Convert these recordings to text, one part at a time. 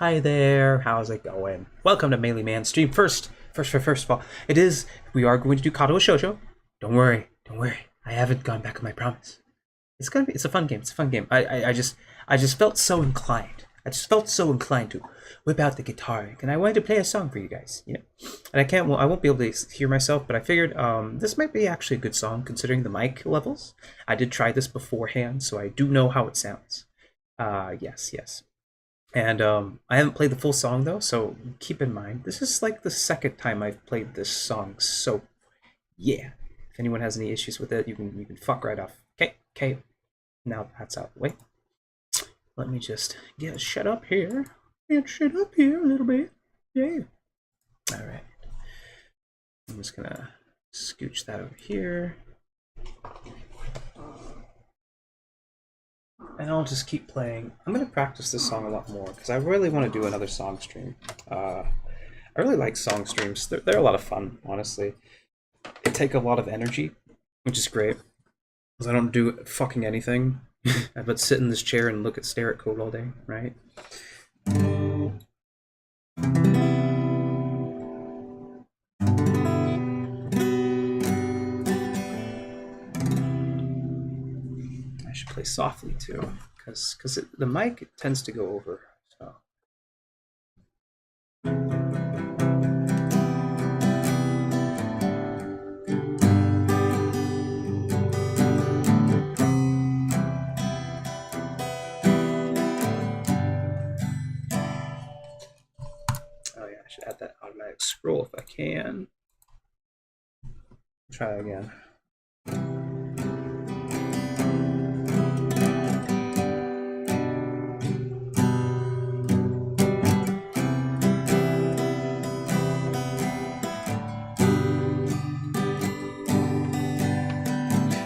Hi there, how's it going? Welcome to Melee Man Stream. First of all, we are going to do Katawa Shoujo. Don't worry. I haven't gone back on my promise. It's a fun game. It's a fun game. I just felt so inclined. I just felt so inclined to whip out the guitar, and I wanted to play a song for you guys. And I won't be able to hear myself, but I figured this might be actually a good song considering the mic levels. I did try this beforehand, so I do know how it sounds. Yes. And I haven't played the full song though, so keep in mind this is like the second time I've played this song. So yeah, if anyone has any issues with it, you can fuck right off. Okay. Now that's out of the way. Let me just get shut up here. Get shut up here a little bit. Yeah. All right. I'm just gonna scooch that over here. And I'll just keep playing. I'm going to practice this song a lot more because I really want to do another song stream. I really like song streams. They're a lot of fun, honestly. They take a lot of energy, which is great. Because I don't do fucking anything. I but sit in this chair and stare at code all day, right? I should play softly too, because the mic tends to go over. So. Oh yeah, I should add that automatic scroll if I can. Try again.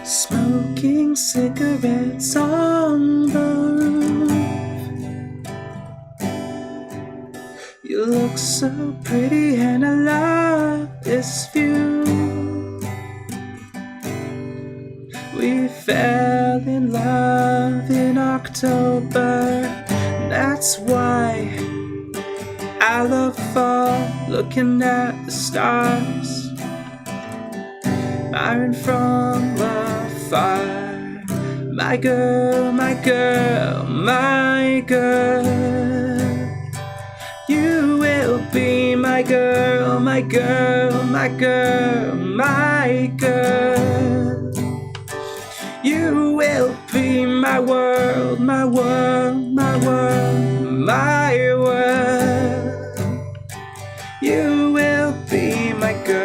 Smoking cigarettes on the roof. You look so pretty and I love this view. We fell in love in October. That's why I love fall, looking at the stars, admiring from afar. My girl, my girl, my girl. You will be my girl, my girl, my girl, my girl. You will be my world, my world, my world, my world. You will be my girl.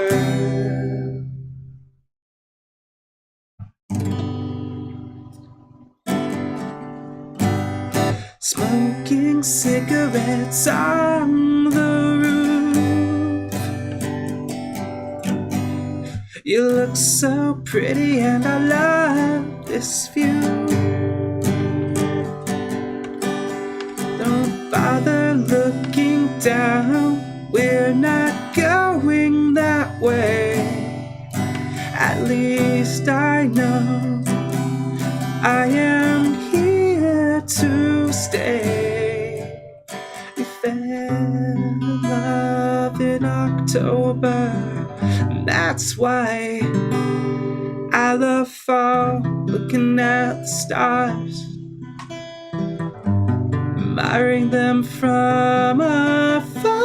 Smoking cigarettes on the roof. You look so pretty and I love this view. Don't bother looking down, we're not going that way. At least I know I am here to stay. We fell in love in October. That's why I love fall, looking at the stars, admiring them from afar.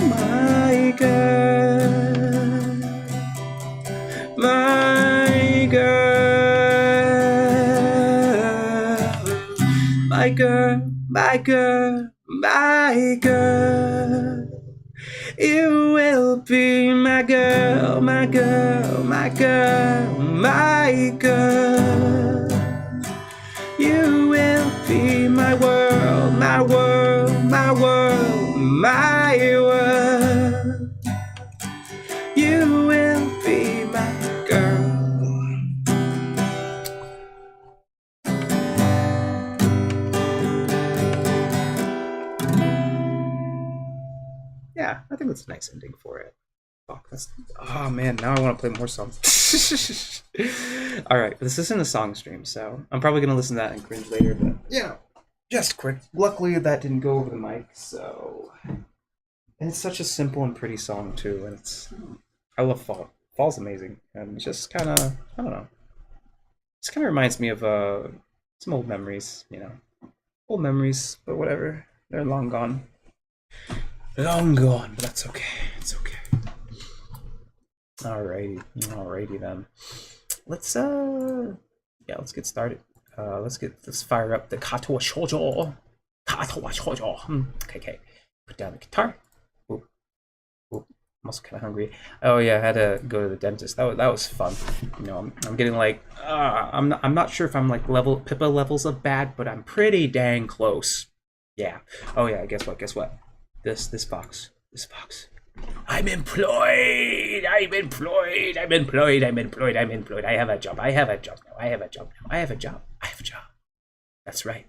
My girl, my girl, my girl, my girl, my girl. You will be my girl, my girl, my girl, my girl. You will be my world, my world, my world, my world. You will be my girl. Yeah, I think that's a nice ending for it. Fuck, that's... Oh man, now I want to play more songs. Alright, this isn't a song stream, so I'm probably gonna listen to that and cringe later, but yeah, just quick. Luckily that didn't go over the mic, so... And it's such a simple and pretty song too, and it's... I love Fall. Fall's amazing, and just kinda... I don't know. This kinda reminds me of some old memories, you know. Old memories, but whatever. They're long gone. Long gone, but that's okay. It's okay. Alrighty then. Let's let's get started. Let's fire up the Katawa Shoujo. Katawa Shoujo. Okay. Put down the guitar. Ooh. I'm also kind of hungry. Oh yeah, I had to go to the dentist. That was fun. You know, I'm getting like I'm not sure if I'm like Pippa levels of bad, but I'm pretty dang close. Yeah. Oh yeah. Guess what? This fox. I'm employed. I have a job. That's right.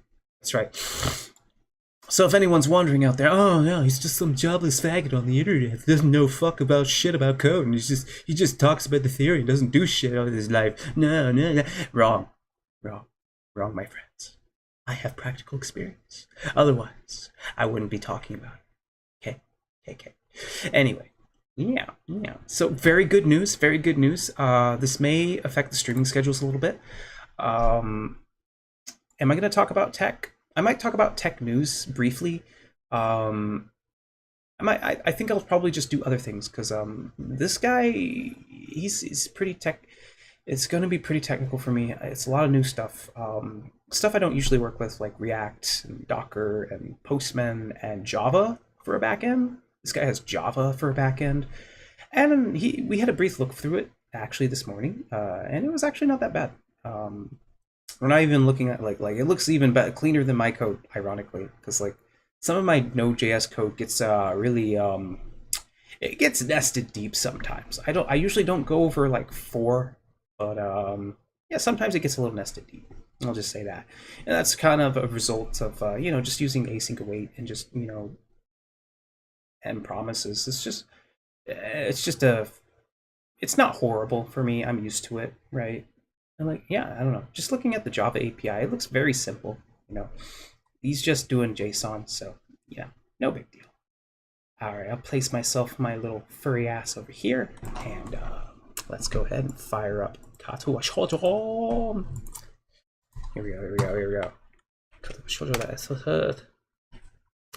So if anyone's wondering out there, oh no, he's just some jobless faggot on the internet. Doesn't know fuck about shit about code, and he just talks about the theory and doesn't do shit all his life. No. Wrong, my friends. I have practical experience. Otherwise, I wouldn't be talking about it. Okay. Anyway, yeah. So very good news. This may affect the streaming schedules a little bit. Am I going to talk about tech? I might talk about tech news briefly. I think I'll probably just do other things because this guy, he's pretty tech. It's going to be pretty technical for me. It's a lot of new stuff. Stuff I don't usually work with, like React and Docker and Postman and Java for a backend. This guy has Java for a backend, and we had a brief look through it actually this morning, and it was actually not that bad. We're not even looking at like it looks even better, cleaner than my code, ironically, because like some of my Node.js code gets really it gets nested deep sometimes. I usually don't go over like 4, but yeah, sometimes it gets a little nested deep. I'll just say that, and that's kind of a result of just using async await and just and promises. It's not horrible for me. I'm used to it, right? And like, yeah, I don't know. Just looking at the Java API, it looks very simple. He's just doing JSON, so yeah, no big deal. All right, I'll place my little furry ass over here, and let's go ahead and fire up Katawa Shoujo. Here we go. Katawa Shoujo, that is so good.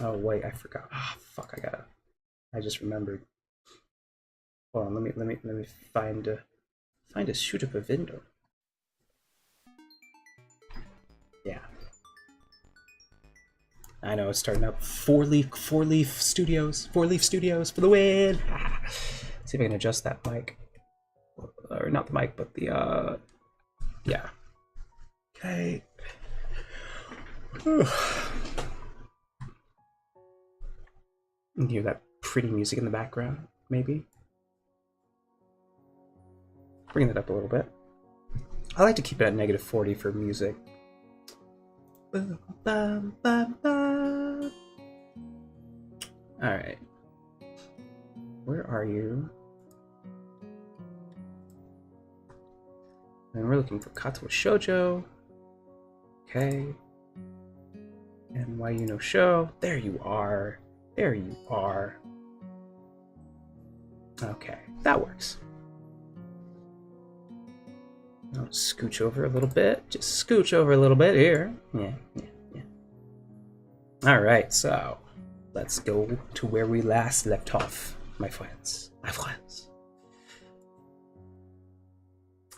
Oh wait, I forgot. Fuck, I just remembered. Hold on, let me find a shoot up a window. Yeah. I know it's starting up. Four leaf studios for the win. See if I can adjust that mic. Or not the mic, but the yeah. Okay. You can hear that pretty music in the background, maybe. Bring that up a little bit. I like to keep it at -40 for music. Alright. Where are you? And we're looking for Katawa Shoujo. Okay. And why you no show? There you are. Okay, that works. I'll scooch over a little bit. Just scooch over a little bit here. Yeah. Alright, so let's go to where we last left off, my friends.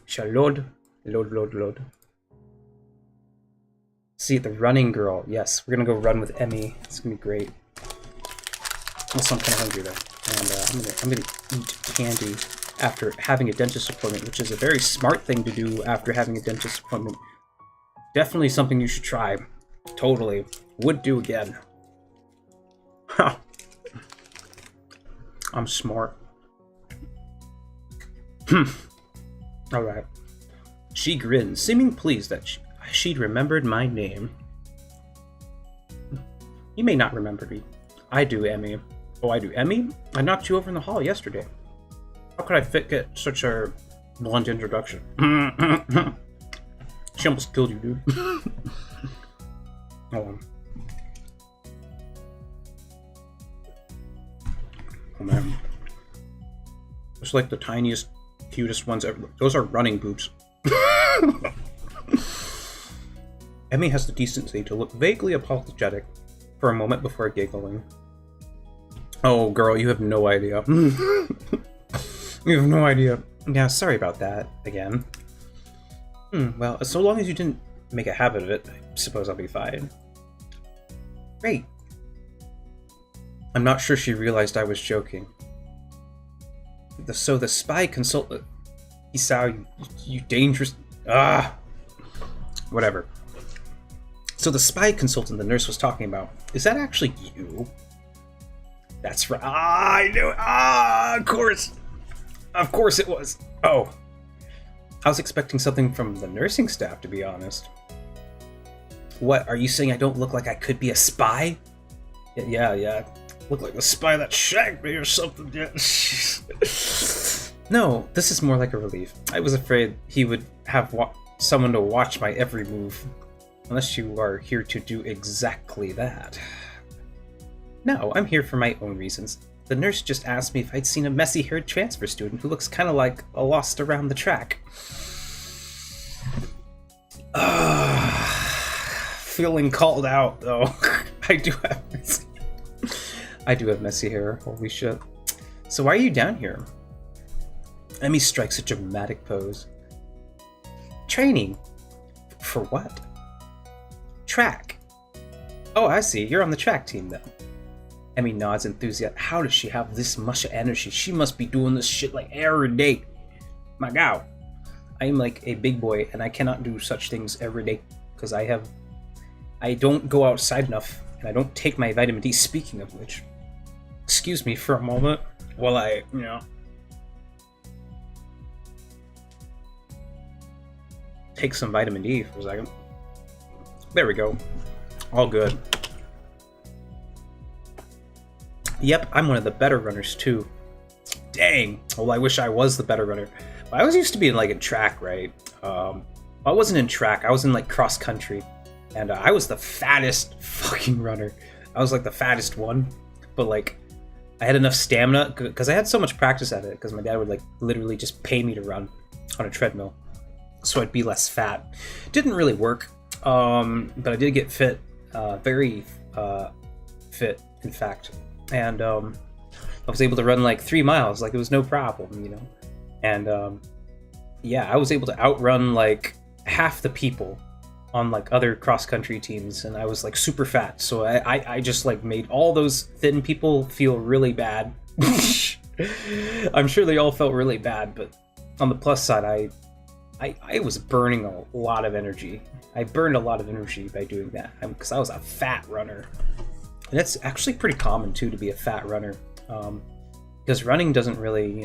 Shall load. See, the running girl. Yes, we're gonna go run with Emmy. It's gonna be great. Also, I'm kind of hungry though, and I'm gonna eat candy after having a dentist appointment, which is a very smart thing to do after having a dentist appointment. Definitely something you should try. Totally. Would do again. I'm smart. Alright. She grinned, seeming pleased that she'd remembered my name. You may not remember me. I do, Emmy. Oh, I do. Emmy? I knocked you over in the hall yesterday. How could I get such a blunt introduction? She almost killed you, dude. Oh man. It's like the tiniest, cutest ones ever. Those are running boots. Emmy has the decency to look vaguely apologetic for a moment before giggling. Oh, girl, you have no idea. You have no idea. Yeah, sorry about that, again. Well, so long as you didn't make a habit of it, I suppose I'll be fine. Great. I'm not sure she realized I was joking. So the spy consultant... Isao, you dangerous... Whatever. So the spy consultant the nurse was talking about, is that actually you? That's right. I knew it. Of course. Of course it was. Oh. I was expecting something from the nursing staff, to be honest. What, are you saying I don't look like I could be a spy? Yeah. Look like the spy that shagged me or something. Yeah. No, this is more like a relief. I was afraid he would have someone to watch my every move. Unless you are here to do exactly that. No, I'm here for my own reasons. The nurse just asked me if I'd seen a messy-haired transfer student who looks kind of like a lost around the track. Feeling called out, though. I do have messy hair. Holy shit. So why are you down here? Emmy strikes a dramatic pose. Training. For what? Track. Oh, I see. You're on the track team, then. Emmy nods enthusiastic. How does she have this much energy? She must be doing this shit like every day. My God. I am like a big boy, and I cannot do such things every day. Because I don't go outside enough, and I don't take my vitamin D. Speaking of which, excuse me for a moment while I, take some vitamin D for a second. There we go. All good. Yep, I'm one of the better runners too. Dang. Well, I wish I was the better runner. I was used to be in track, right? I wasn't in track. I was in cross country, and I was the fattest fucking runner. I was the fattest one, but I had enough stamina because I had so much practice at it. Because my dad would literally just pay me to run on a treadmill, so I'd be less fat. Didn't really work, but I did get fit, very fit, in fact. And I was able to run 3 miles, it was no problem, And yeah, I was able to outrun half the people on other cross-country teams, and I was super fat, so I just made all those thin people feel really bad. I'm sure they all felt really bad, but on the plus side, I was burning a lot of energy. I burned a lot of energy by doing that, because I was a fat runner. And it's actually pretty common too to be a fat runner, because running doesn't really,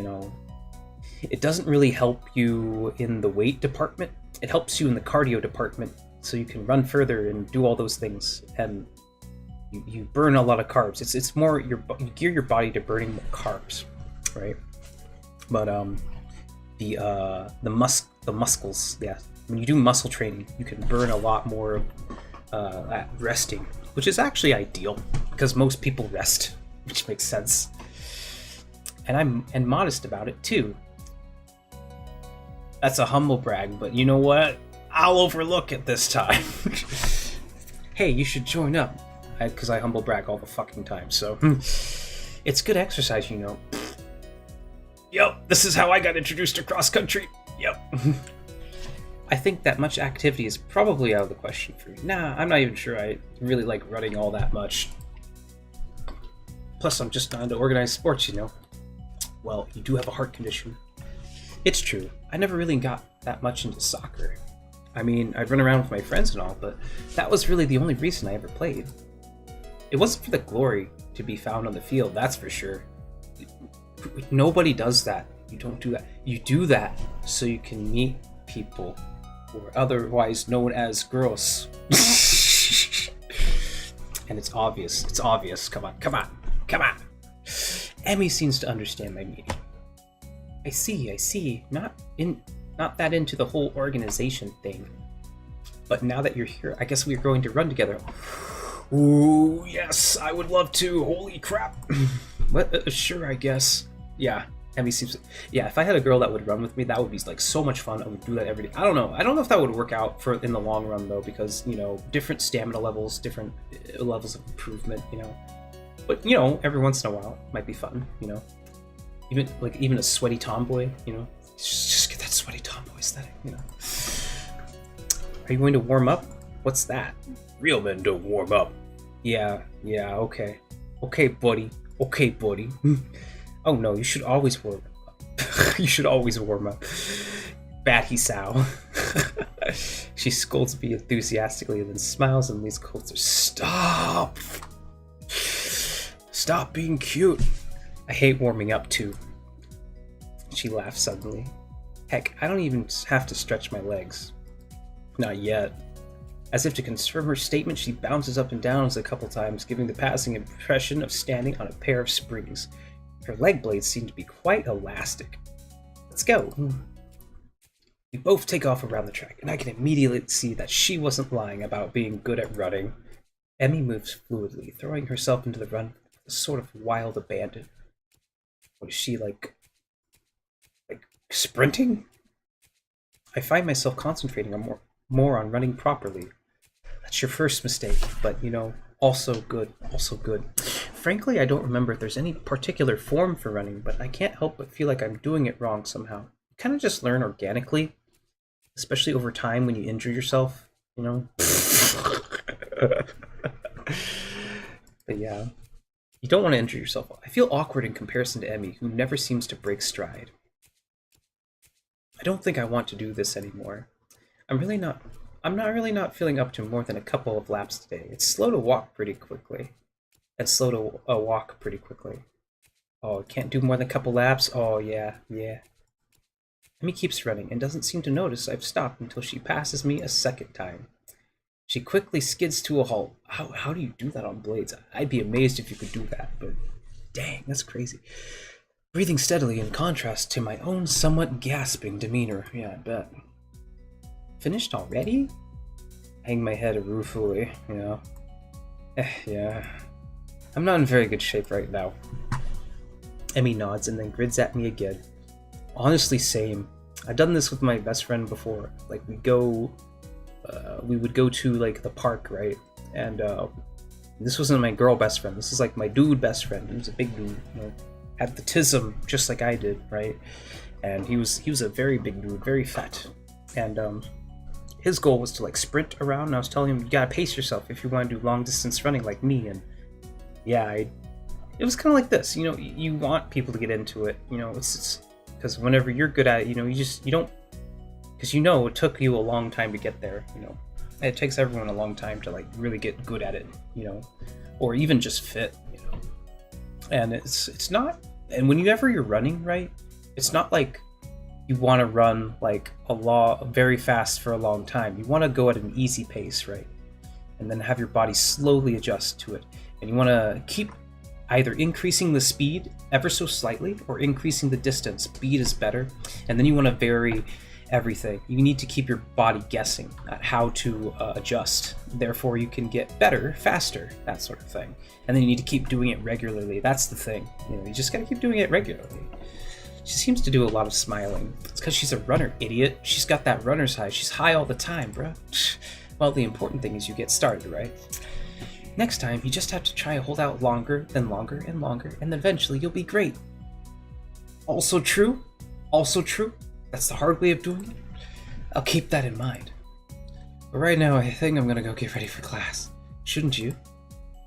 it doesn't really help you in the weight department. It helps you in the cardio department, so you can run further and do all those things, and you burn a lot of carbs. It's more you gear your body to burning more carbs, right? But the muscles, yeah. When you do muscle training, you can burn a lot more at resting, which is actually ideal because most people rest, which makes sense. And I'm modest about it too. That's a humble brag, but you know what? I'll overlook it this time. Hey, you should join up, because I humble brag all the fucking time. So it's good exercise, Yep, this is how I got introduced to cross country. Yep. I think that much activity is probably out of the question for me. Nah, I'm not even sure I really like running all that much. Plus, I'm just not into organized sports, Well, you do have a heart condition. It's true. I never really got that much into soccer. I mean, I'd run around with my friends and all, but that was really the only reason I ever played. It wasn't for the glory to be found on the field, that's for sure. Nobody does that. You don't do that. You do that so you can meet people who are otherwise known as gross. And it's obvious. It's obvious. Come on. Emmy seems to understand my meaning. I see. Not that into the whole organization thing. But now that you're here, I guess we're going to run together. Ooh, yes, I would love to. Holy crap. What? Sure, I guess. Yeah, Emmy seems. Yeah, if I had a girl that would run with me, that would be like so much fun. I would do that every day. I don't know. I don't know if that would work out for in the long run though, because different stamina levels, different levels of improvement. But every once in a while, it might be fun. Even a sweaty tomboy. Just get that sweaty tomboy aesthetic. Are you going to warm up? What's that? Real men don't warm up. Yeah, okay. Okay, buddy. Oh no, you should always warm up. You should always warm up. Batty sow. She scolds me enthusiastically and then smiles and leads closer. Stop! Stop being cute. I hate warming up too. She laughs suddenly. Heck, I don't even have to stretch my legs. Not yet. As if to confirm her statement, she bounces up and down a couple times, giving the passing impression of standing on a pair of springs. Her leg blades seem to be quite elastic. Let's go. We both take off around the track, and I can immediately see that she wasn't lying about being good at running. Emmy moves fluidly, throwing herself into the run with a sort of wild abandon. What is she, like sprinting? I find myself concentrating on more on running properly. That's your first mistake, but also good. Frankly, I don't remember if there's any particular form for running, but I can't help but feel like I'm doing it wrong somehow. You kind of just learn organically, especially over time when you injure yourself, But yeah, you don't want to injure yourself. I feel awkward in comparison to Emmy, who never seems to break stride. I don't think I want to do this anymore. I'm not really feeling up to more than a couple of laps today. It's slow to walk pretty quickly. Oh, can't do more than a couple laps? Oh, yeah. Emmy keeps running and doesn't seem to notice I've stopped until she passes me a second time. She quickly skids to a halt. How do you do that on blades? I'd be amazed if you could do that, but dang, that's crazy. Breathing steadily in contrast to my own somewhat gasping demeanor. Yeah, I bet. Finished already? Hang my head ruefully, Yeah. I'm not in very good shape right now. Emmy nods and then grids at me again. Honestly, same. I've done this with my best friend before. Like, we would go to, like, the park, right? And, this wasn't my girl best friend. This is, like, my dude best friend. He was a big dude, had the tism, just like I did, right? And he was a very big dude, very fat. And, his goal was to like sprint around, and I was telling him, you gotta pace yourself if you want to do long distance running like me. And yeah, it was kind of like this, you want people to get into it, it's because whenever you're good at it, you don't, because it took you a long time to get there, it takes everyone a long time to like really get good at it, or even just fit, and it's not, and whenever you're running, right, it's not like you want to run like very fast for a long time. You want to go at an easy pace, right? And then have your body slowly adjust to it. And you want to keep either increasing the speed ever so slightly or increasing the distance. Speed is better. And then you want to vary everything. You need to keep your body guessing at how to adjust. Therefore, you can get better, faster, that sort of thing. And then you need to keep doing it regularly. That's the thing. You just got to keep doing it regularly. She seems to do a lot of smiling. It's because she's a runner, idiot. She's got that runner's high. She's high all the time, bruh. Well, the important thing is you get started, right? Next time, you just have to try to hold out longer, and longer, and longer, and eventually you'll be great. Also true? That's the hard way of doing it? I'll keep that in mind. But right now, I think I'm gonna go get ready for class. Shouldn't you?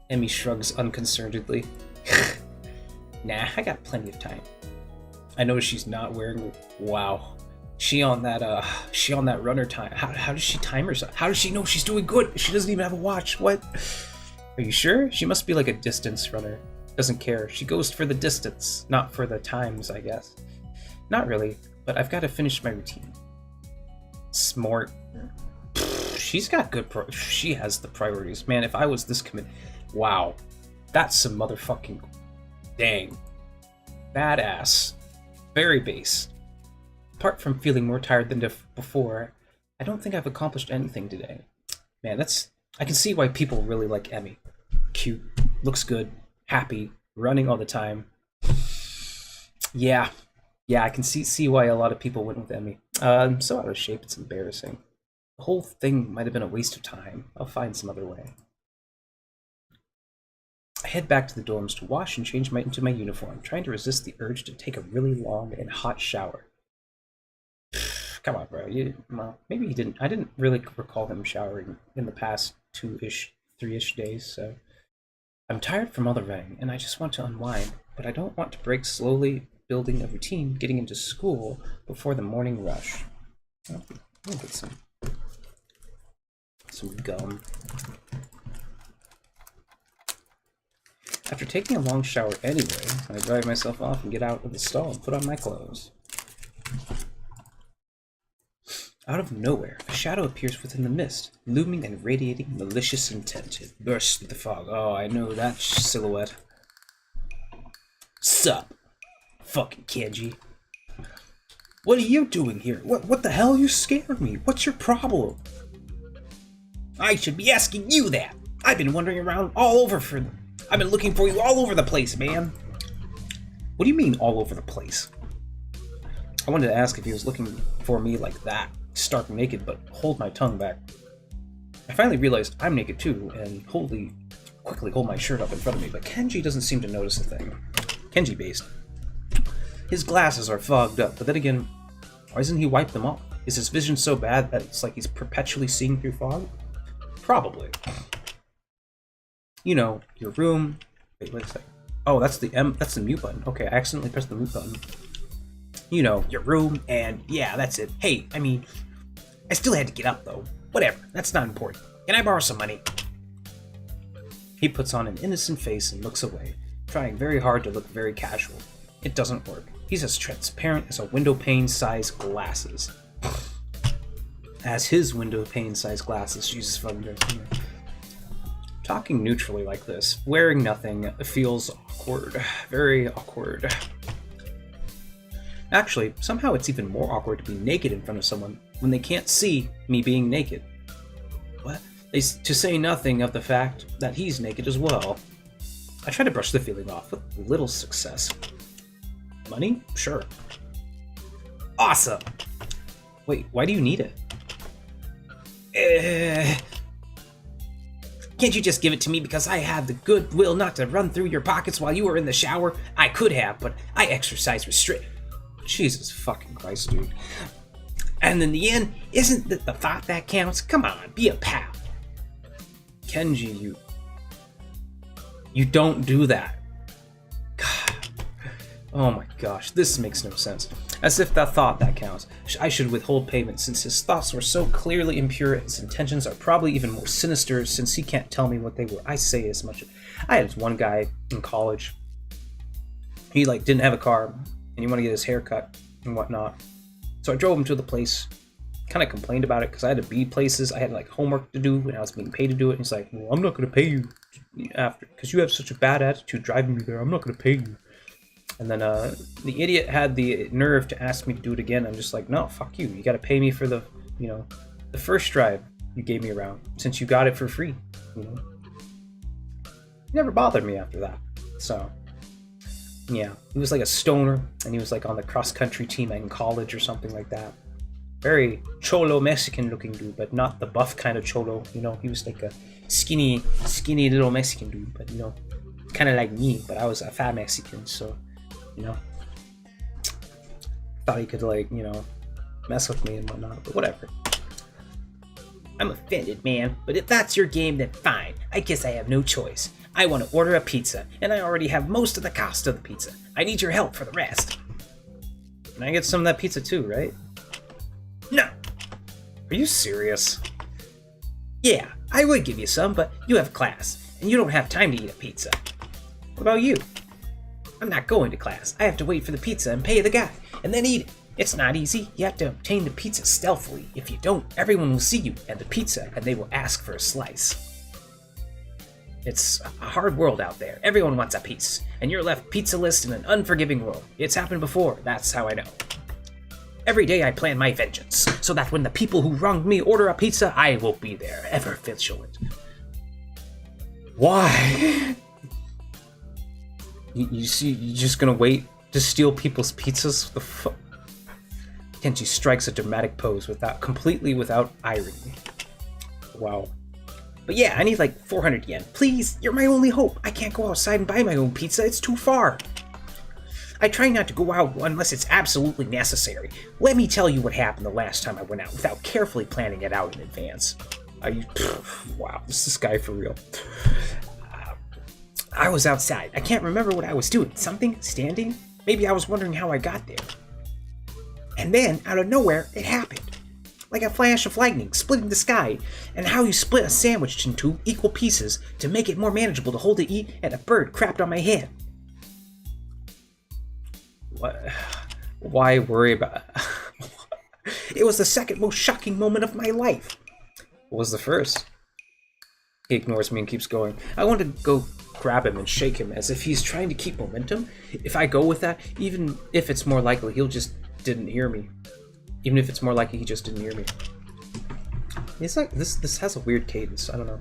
Emmy shrugs unconcernedly. Nah, I got plenty of time. I know she's not wearing. Wow, she on that runner time. How does she time herself? How does she know she's doing good? She doesn't even have a watch. What? Are you sure? She must be like a distance runner. Doesn't care. She goes for the distance, not for the times, I guess. Not really, but I've got to finish my routine. Smart. She's got good. She has the priorities, man. If I was this committed, wow, that's some motherfucking dang badass. Very base. Apart from feeling more tired than before, I don't think I've accomplished anything today. Man, I can see why people really like Emmy. Cute, looks good, happy, running all the time. Yeah, I can see why a lot of people went with Emmy. I'm so out of shape, it's embarrassing. The whole thing might have been a waste of time. I'll find some other way. I head back to the dorms to wash and change into my uniform, trying to resist the urge to take a really long and hot shower. Come on, bro. Well, maybe he didn't. I didn't really recall him showering in the past 3-ish days, so... I'm tired from all the running, and I just want to unwind, but I don't want to break slowly building a routine getting into school before the morning rush. I'll get some gum. After taking a long shower anyway, I dry myself off and get out of the stall and put on my clothes. Out of nowhere, a shadow appears within the mist, looming and radiating malicious intent. It bursts through the fog. Oh, I know that silhouette. Sup, fucking Kenji. What are you doing here? What the hell? You scared me. What's your problem? I should be asking you that. I've been wandering around all over for them. I've been looking for you all over the place, man. What do you mean all over the place? I wanted to ask if he was looking for me like that. Stark naked, but hold my tongue back. I finally realized I'm naked too, and quickly hold my shirt up in front of me, but Kenji doesn't seem to notice a thing. Kenji based. His glasses are fogged up, but then again, why doesn't he wipe them off? Is his vision so bad that it's like he's perpetually seeing through fog? Probably. You know, your room... Wait a second. Oh, that's the mute button. Okay, I accidentally pressed the mute button. You know, your room, and yeah, that's it. Hey, I mean, I still had to get up, though. Whatever, that's not important. Can I borrow some money? He puts on an innocent face and looks away, trying very hard to look very casual. It doesn't work. He's as transparent as a window pane-sized glasses. As his window pane-sized glasses, Jesus fucking Christ. Talking neutrally like this, wearing nothing, feels awkward. Very awkward. Actually, somehow it's even more awkward to be naked in front of someone when they can't see me being naked. What? To say nothing of the fact that he's naked as well. I try to brush the feeling off with little success. Money? Sure. Awesome! Wait, why do you need it? Can't you just give it to me because I have the goodwill not to run through your pockets while you were in the shower? I could have, but I exercise restraint. Jesus fucking Christ, dude. And in the end, isn't it the thought that counts? Come on, be a pal. Kenji, you don't do that. God. Oh my gosh, this makes no sense. As if the thought that counts. I should withhold payment since his thoughts were so clearly impure. His intentions are probably even more sinister since he can't tell me what they were. I say as much. I had this one guy in college. He didn't have a car and he wanted to get his hair cut and whatnot. So I drove him to the place. Kind of complained about it because I had to be places. I had homework to do and I was being paid to do it. And he's like, well, I'm not going to pay you after because you have such a bad attitude driving me there. I'm not going to pay you. And then the idiot had the nerve to ask me to do it again. I'm just like, no, fuck you. You got to pay me for the first drive you gave me around since you got it for free. He never bothered me after that. So, yeah, he was like a stoner and he was on the cross-country team in college or something like that. Very cholo Mexican looking dude, but not the buff kind of cholo. He was like a skinny little Mexican dude, but kind of like me, but I was a fat Mexican, so thought he could mess with me and whatnot, but whatever. I'm offended, man, but if that's your game, then fine. I guess I have no choice. I want to order a pizza, and I already have most of the cost of the pizza. I need your help for the rest. Can I get some of that pizza too, right? No. Are you serious? Yeah, I would give you some, but you have class, and you don't have time to eat a pizza. What about you? I'm not going to class. I have to wait for the pizza and pay the guy, and then eat it. It's not easy. You have to obtain the pizza stealthily. If you don't, everyone will see you and the pizza, and they will ask for a slice. It's a hard world out there. Everyone wants a piece, and you're left pizzaless in an unforgiving world. It's happened before, that's how I know. Every day I plan my vengeance, so that when the people who wronged me order a pizza, I will be there, ever vigilant. Why? You see, you're just gonna wait to steal people's pizzas? What the fuck? Kenji strikes a dramatic pose completely without irony. Wow. But yeah, I need like 400 yen. Please, you're my only hope. I can't go outside and buy my own pizza. It's too far. I try not to go out unless it's absolutely necessary. Let me tell you what happened the last time I went out without carefully planning it out in advance. Wow, this guy for real. I was outside. I can't remember what I was doing. Something? Standing? Maybe I was wondering how I got there. And then, out of nowhere, it happened. Like a flash of lightning, splitting the sky, and how you split a sandwich into equal pieces to make it more manageable to hold to eat, and a bird crapped on my head. What? Why worry about it? It was the second most shocking moment of my life. What was the first? He ignores me and keeps going. I want to go grab him and shake him as if he's trying to keep momentum. If I go with that, even if it's more likely he'll just didn't hear me. Even if it's more likely he just didn't hear me. It's like this has a weird cadence. I don't know.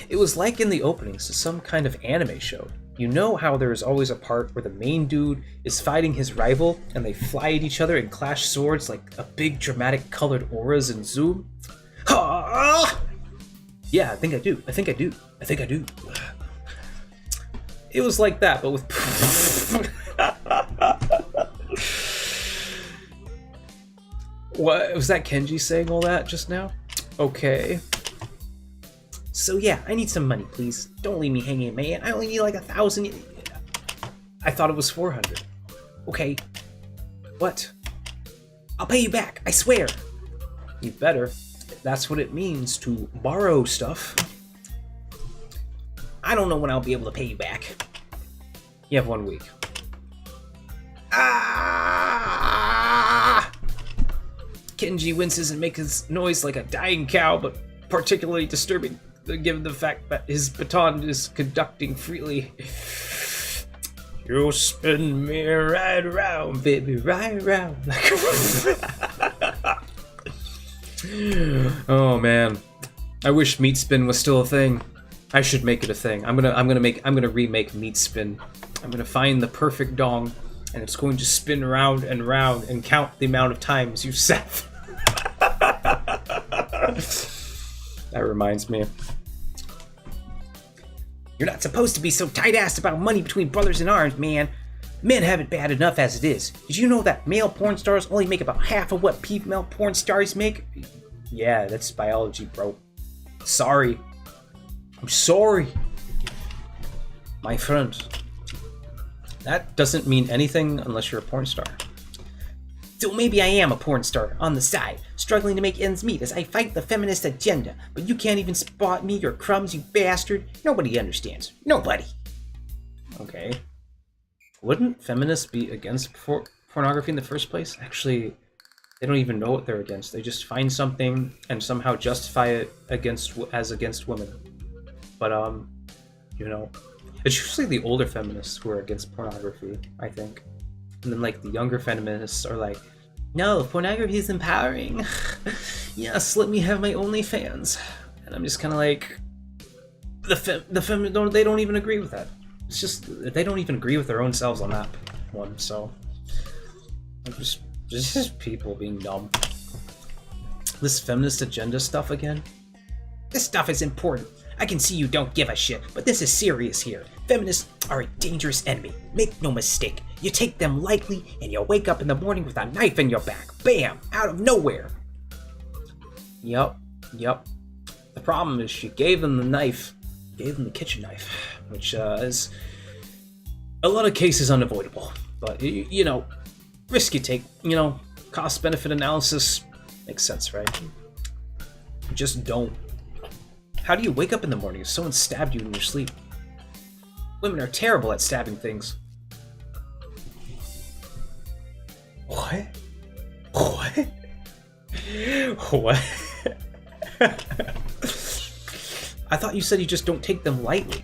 It was like in the openings to some kind of anime show. You know how there is always a part where the main dude is fighting his rival and they fly at each other and clash swords like a big dramatic colored auras and zoom? Yeah, I think I do. I think I do. I think I do. It was like that, but with... What? Was that Kenji saying all that just now? Okay. So yeah, I need some money, please. Don't leave me hanging, man. I only need like 1,000... I thought it was 400. Okay. What? I'll pay you back, I swear. You better. That's what it means to borrow stuff. I don't know when I'll be able to pay you back. You have 1 week. Ah! Kenji winces and makes his noise like a dying cow, but particularly disturbing given the fact that his baton is conducting freely. You spin me right around, baby, right around. Oh man, I wish Meat Spin was still a thing. I should make it a thing. I'm gonna remake Meat Spin. I'm gonna find the perfect dong, and it's going to spin round and round and count the amount of times you sat. That reminds me. You're not supposed to be so tight-assed about money between brothers in arms, man. Men have it bad enough as it is. Did you know that male porn stars only make about half of what female porn stars make? Yeah, that's biology, bro. Sorry. I'm sorry. My friend. That doesn't mean anything unless you're a porn star. So maybe I am a porn star on the side, struggling to make ends meet as I fight the feminist agenda, but you can't even spot me or crumbs, you bastard. Nobody understands. Nobody. Okay. Wouldn't feminists be against pornography in the first place? Actually, they don't even know what they're against. They just find something and somehow justify it against women. But you know, it's usually the older feminists who are against pornography, I think. And then like the younger feminists are like, no, pornography is empowering. Yes, let me have my OnlyFans. And I'm just kind of like, they don't even agree with that. It's just, they don't even agree with their own selves on that one, so. Just people being dumb. This feminist agenda stuff again? This stuff is important. I can see you don't give a shit, but this is serious here. Feminists are a dangerous enemy. Make no mistake. You take them lightly, and you wake up in the morning with a knife in your back. Bam! Out of nowhere. Yep. The problem is she gave them the knife. Gave them the kitchen knife, which is a lot of cases unavoidable. But, you know, risk you take. You know, cost-benefit analysis makes sense, right? Just don't. How do you wake up in the morning if someone stabbed you in your sleep? Women are terrible at stabbing things. What? I thought you said you just don't take them lightly.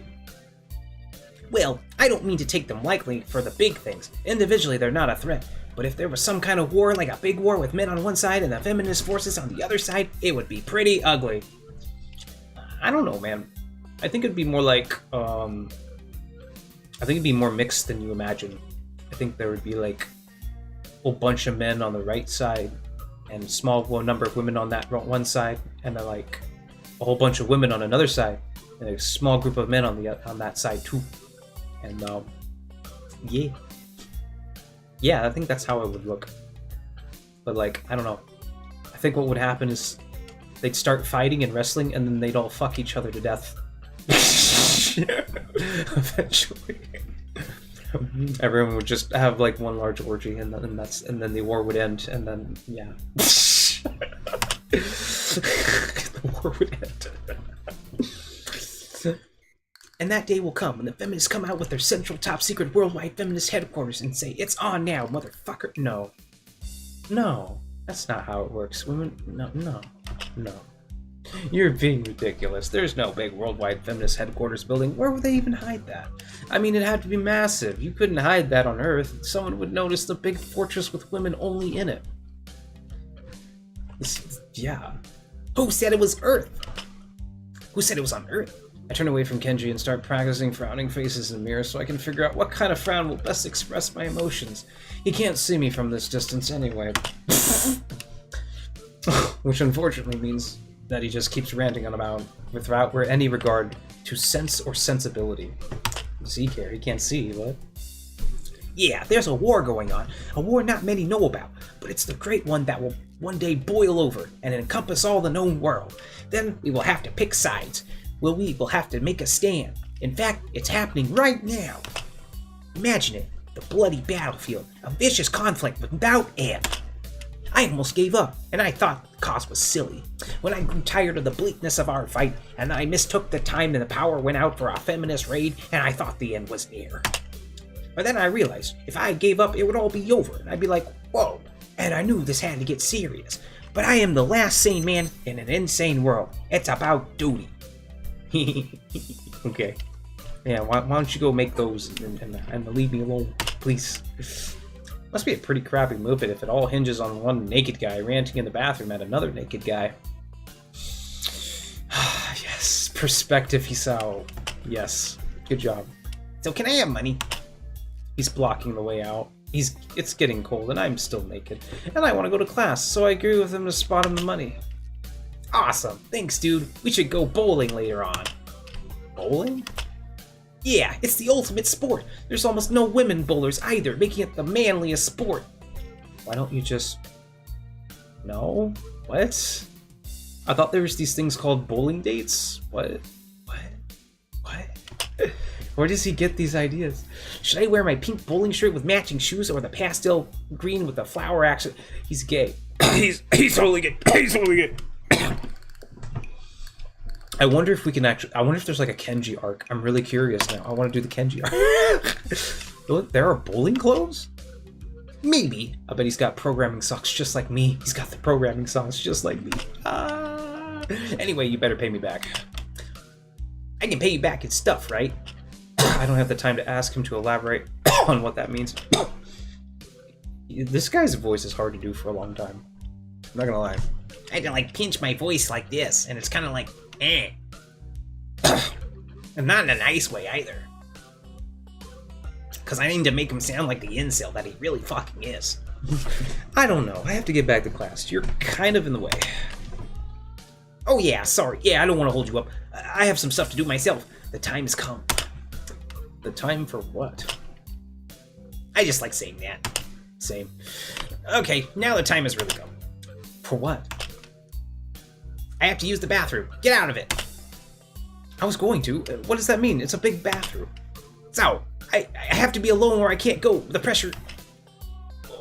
Well, I don't mean to take them lightly for the big things. Individually, they're not a threat. But if there was some kind of war, like a big war with men on one side and the feminist forces on the other side, it would be pretty ugly. I don't know, man. I think it'd be more like, I think it'd be more mixed than you imagine. I think there would be like a whole bunch of men on the right side and a small number of women on that one side, and then like a whole bunch of women on another side, and a small group of men on that side too. And yeah, I think that's how it would look. But like, I don't know. I think what would happen is they'd start fighting and wrestling, and then they'd all fuck each other to death. Eventually. Everyone would just have like one large orgy, and then the war would end, and then yeah. The war would end. And that day will come when the feminists come out with their central top secret worldwide feminist headquarters and say, "It's on now, motherfucker." No, that's not how it works. Women, no. You're being ridiculous. There's no big worldwide feminist headquarters building. Where would they even hide that? I mean, it had to be massive. You couldn't hide that on Earth. Someone would notice the big fortress with women only in it. Yeah. Who said it was Earth? Who said it was on Earth? I turn away from Kenji and start practicing frowning faces in the mirror so I can figure out what kind of frown will best express my emotions. He can't see me from this distance anyway. Which unfortunately means that he just keeps ranting on about without any regard to sense or sensibility. Does he care? He can't see, what? Yeah, there's a war going on. A war not many know about, but it's the great one that will one day boil over and encompass all the known world. Then we will have to pick sides. We will have to make a stand. In fact, it's happening right now. Imagine it, the bloody battlefield, a vicious conflict without end. I almost gave up, and I thought the cause was silly. When I grew tired of the bleakness of our fight, and I mistook the time and the power went out for a feminist raid, and I thought the end was near. But then I realized, if I gave up, it would all be over, and I'd be like, whoa, and I knew this had to get serious. But I am the last sane man in an insane world. It's about duty. Okay. Yeah, why don't you go make those and leave me alone, please? Must be a pretty crappy movie if it all hinges on one naked guy ranting in the bathroom at another naked guy. Yes, perspective, Hisao. Yes, good job. So can I have money? He's blocking the way out. It's getting cold and I'm still naked. And I want to go to class, so I agree with him to spot him the money. Awesome, thanks dude. We should go bowling later on. Bowling? Yeah, it's the ultimate sport. There's almost no women bowlers either, making it the manliest sport. Why don't you just... No? What? I thought there was these things called bowling dates? What? Where does he get these ideas? Should I wear my pink bowling shirt with matching shoes or the pastel green with the flower accent? He's gay. He's totally gay. He's totally gay. I wonder if we can actually... I wonder if there's like a Kenji arc. I'm really curious now. I want to do the Kenji arc. Look, there are bowling clothes? Maybe. I bet he's got programming socks just like me. He's got the programming socks just like me. Anyway, you better pay me back. I can pay you back in stuff, right? I don't have the time to ask him to elaborate on what that means. This guy's voice is hard to do for a long time. I'm not gonna lie. I had to like pinch my voice like this, and it's kind of like, eh. And not in a nice way either. Because I need to make him sound like the incel that he really fucking is. I don't know. I have to get back to class. You're kind of in the way. Oh yeah, sorry. Yeah, I don't want to hold you up. I have some stuff to do myself. The time has come. The time for what? I just like saying that. Same. Okay, now the time has really come. For what? I have to use the bathroom. Get out of it. I was going to. What does that mean? It's a big bathroom. So, I have to be alone or I can't go. The pressure...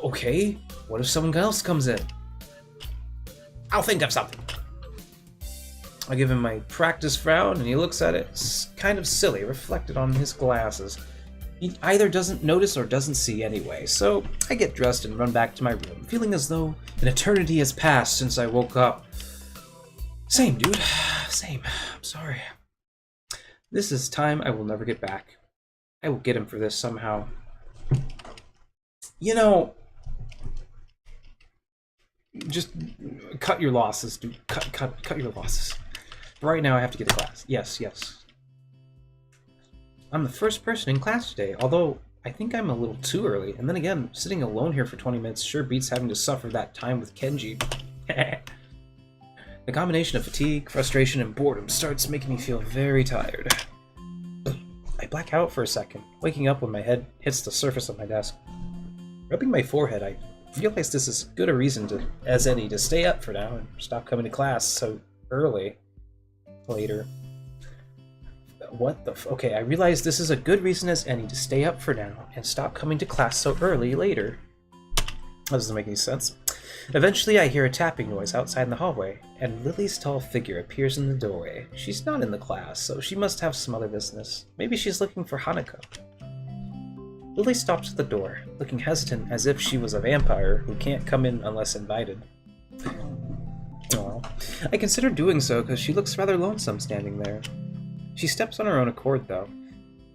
Okay, what if someone else comes in? I'll think of something. I give him my practice frown and he looks at it. It's kind of silly, reflected on his glasses. He either doesn't notice or doesn't see anyway, so I get dressed and run back to my room, feeling as though an eternity has passed since I woke up. Same, dude. Same. I'm sorry. This is time I will never get back. I will get him for this somehow. You know, just cut your losses, dude. Cut your losses. Right now I have to get to class. Yes, yes. I'm the first person in class today, although I think I'm a little too early. And then again, sitting alone here for 20 minutes sure beats having to suffer that time with Kenji. The combination of fatigue, frustration, and boredom starts making me feel very tired. I black out for a second, waking up when my head hits the surface of my desk. Rubbing my forehead, I realize this is as good a reason as any to stay up for now and stop coming to class so early later. What the okay, I realize this is a good reason as any to stay up for now and stop coming to class so early later. That doesn't make any sense. Eventually I hear a tapping noise outside in the hallway, and Lily's tall figure appears in the doorway. She's not in the class, so she must have some other business. Maybe she's looking for Hanako. Lily stops at the door, looking hesitant as if she was a vampire who can't come in unless invited. Aww. I consider doing so because she looks rather lonesome standing there. She steps on her own accord, though,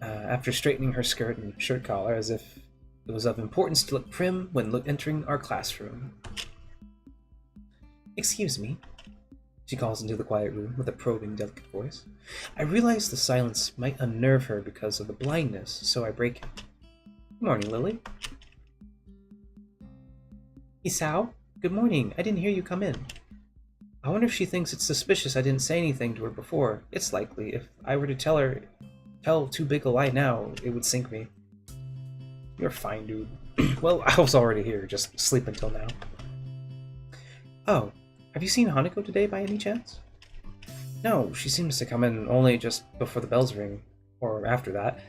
after straightening her skirt and shirt collar as if it was of importance to look prim when entering our classroom. Excuse me, she calls into the quiet room with a probing, delicate voice. I realize the silence might unnerve her because of the blindness, so I break it. Good morning, Lily. Isao? Good morning. I didn't hear you come in. I wonder if she thinks it's suspicious I didn't say anything to her before. It's likely. If I were to tell too big a lie now, it would sink me. You're fine, dude. Well, I was already here. Just sleep until now. Oh, have you seen Hanako today by any chance? No, she seems to come in only just before the bells ring, or after that.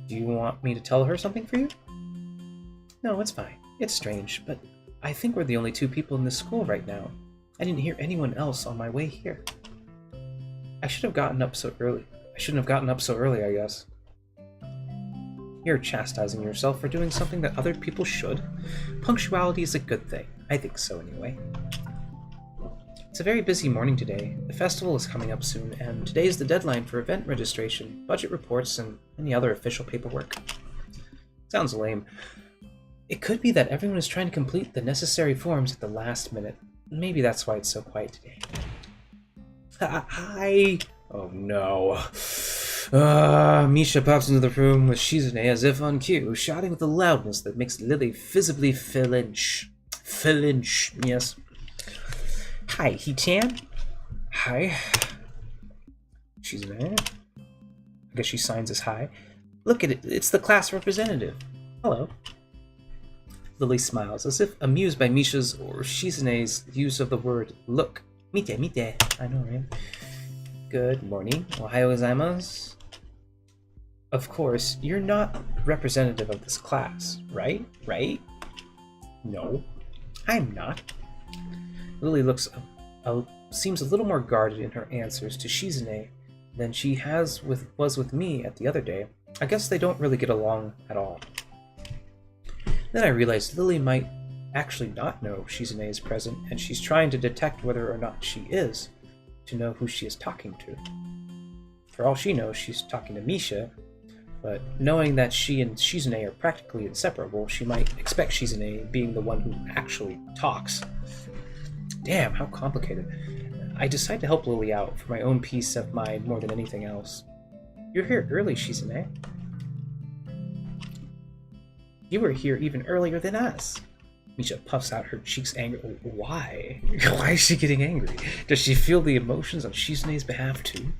Do you want me to tell her something for you? No, it's fine. It's strange, but I think we're the only two people in this school right now. I didn't hear anyone else on my way here. I should have gotten up so early. I shouldn't have gotten up so early, I guess. You're chastising yourself for doing something that other people should. Punctuality is a good thing. I think so, anyway. It's a very busy morning today. The festival is coming up soon, and today is the deadline for event registration, budget reports, and any other official paperwork. Sounds lame. It could be that everyone is trying to complete the necessary forms at the last minute. Maybe that's why it's so quiet today. Hi! Oh no. Misha pops into the room with Shizune as if on cue, shouting with a loudness that makes Lily visibly flinch. Flinch, yes. Hi, He-chan. Hi. Shizune. I guess she signs as hi. Look at it, it's the class representative. Hello. Lily smiles, as if amused by Misha's or Shizune's use of the word look. Mite, mite. I know, right? Good morning. Ohayo gozaimasu. Of course, you're not representative of this class, right? Right? No, I'm not. Lily seems a little more guarded in her answers to Shizune than she was with me at the other day. I guess they don't really get along at all. Then I realized Lily might actually not know Shizune is present, and she's trying to detect whether or not she is, to know who she is talking to. For all she knows, she's talking to Misha, but knowing that she and Shizune are practically inseparable, she might expect Shizune being the one who actually talks. Damn, how complicated. I decide to help Lily out for my own peace of mind more than anything else. You're here early, Shizune. You were here even earlier than us. Misha puffs out her cheeks angrily. Why? Why is she getting angry? Does she feel the emotions on Shizune's behalf too?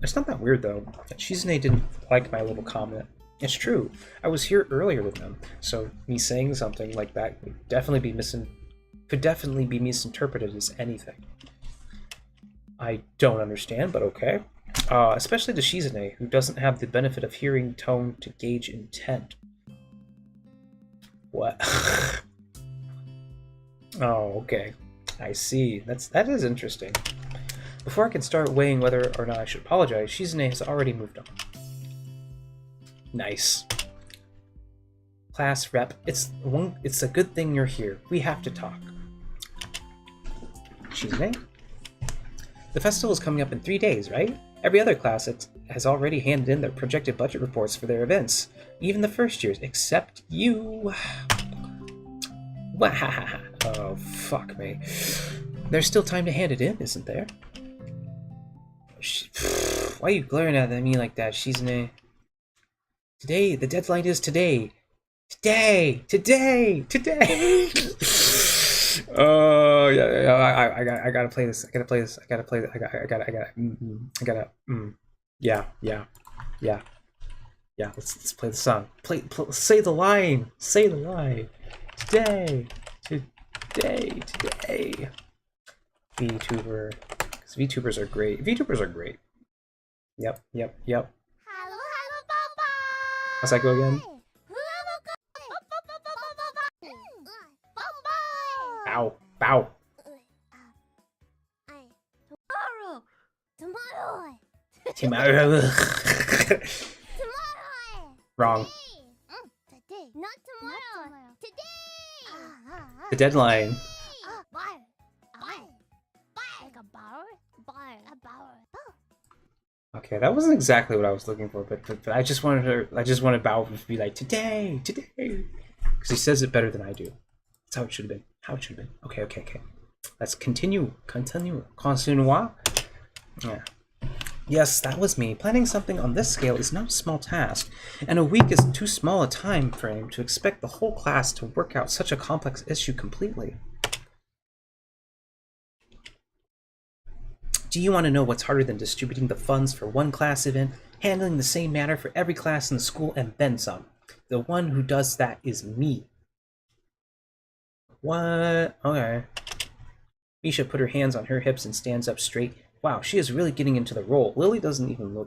It's not that weird though. Shizune didn't like my little comment. It's true. I was here earlier than them, so me saying something like that could definitely be misinterpreted as anything. I don't understand, but okay. Especially to Shizune, who doesn't have the benefit of hearing tone to gauge intent. What? Oh, okay. I see. That is interesting. Before I can start weighing whether or not I should apologize, Shizune has already moved on. Nice. Class rep, it's a good thing you're here. We have to talk. Shizune? The festival is coming up in 3 days, right? Every other class has already handed in their projected budget reports for their events. Even the first years, except you. Oh, fuck me. There's still time to hand it in, isn't there? Why are you glaring at me like that, Shizune? Today, the deadline is today. Today! Oh, yeah, I gotta play this. Yeah. Let's play the song. Say the line. Today. VTuber. Because VTubers are great. Yep. How's that go again? Bow. Tomorrow. Wrong. Today. Not tomorrow. Today. The deadline. Okay, that wasn't exactly what I was looking for, but I just wanted Bao to be like today, because he says it better than I do. That's how it should have been. Okay. Let's continue. Yeah. Yes, that was me. Planning something on this scale is no small task, and a week is too small a time frame to expect the whole class to work out such a complex issue completely. Do you want to know what's harder than distributing the funds for one class event, handling the same matter for every class in the school, and then some? The one who does that is me. What? Okay. Misha put her hands on her hips and stands up straight. Wow, she is really getting into the role. Lily doesn't even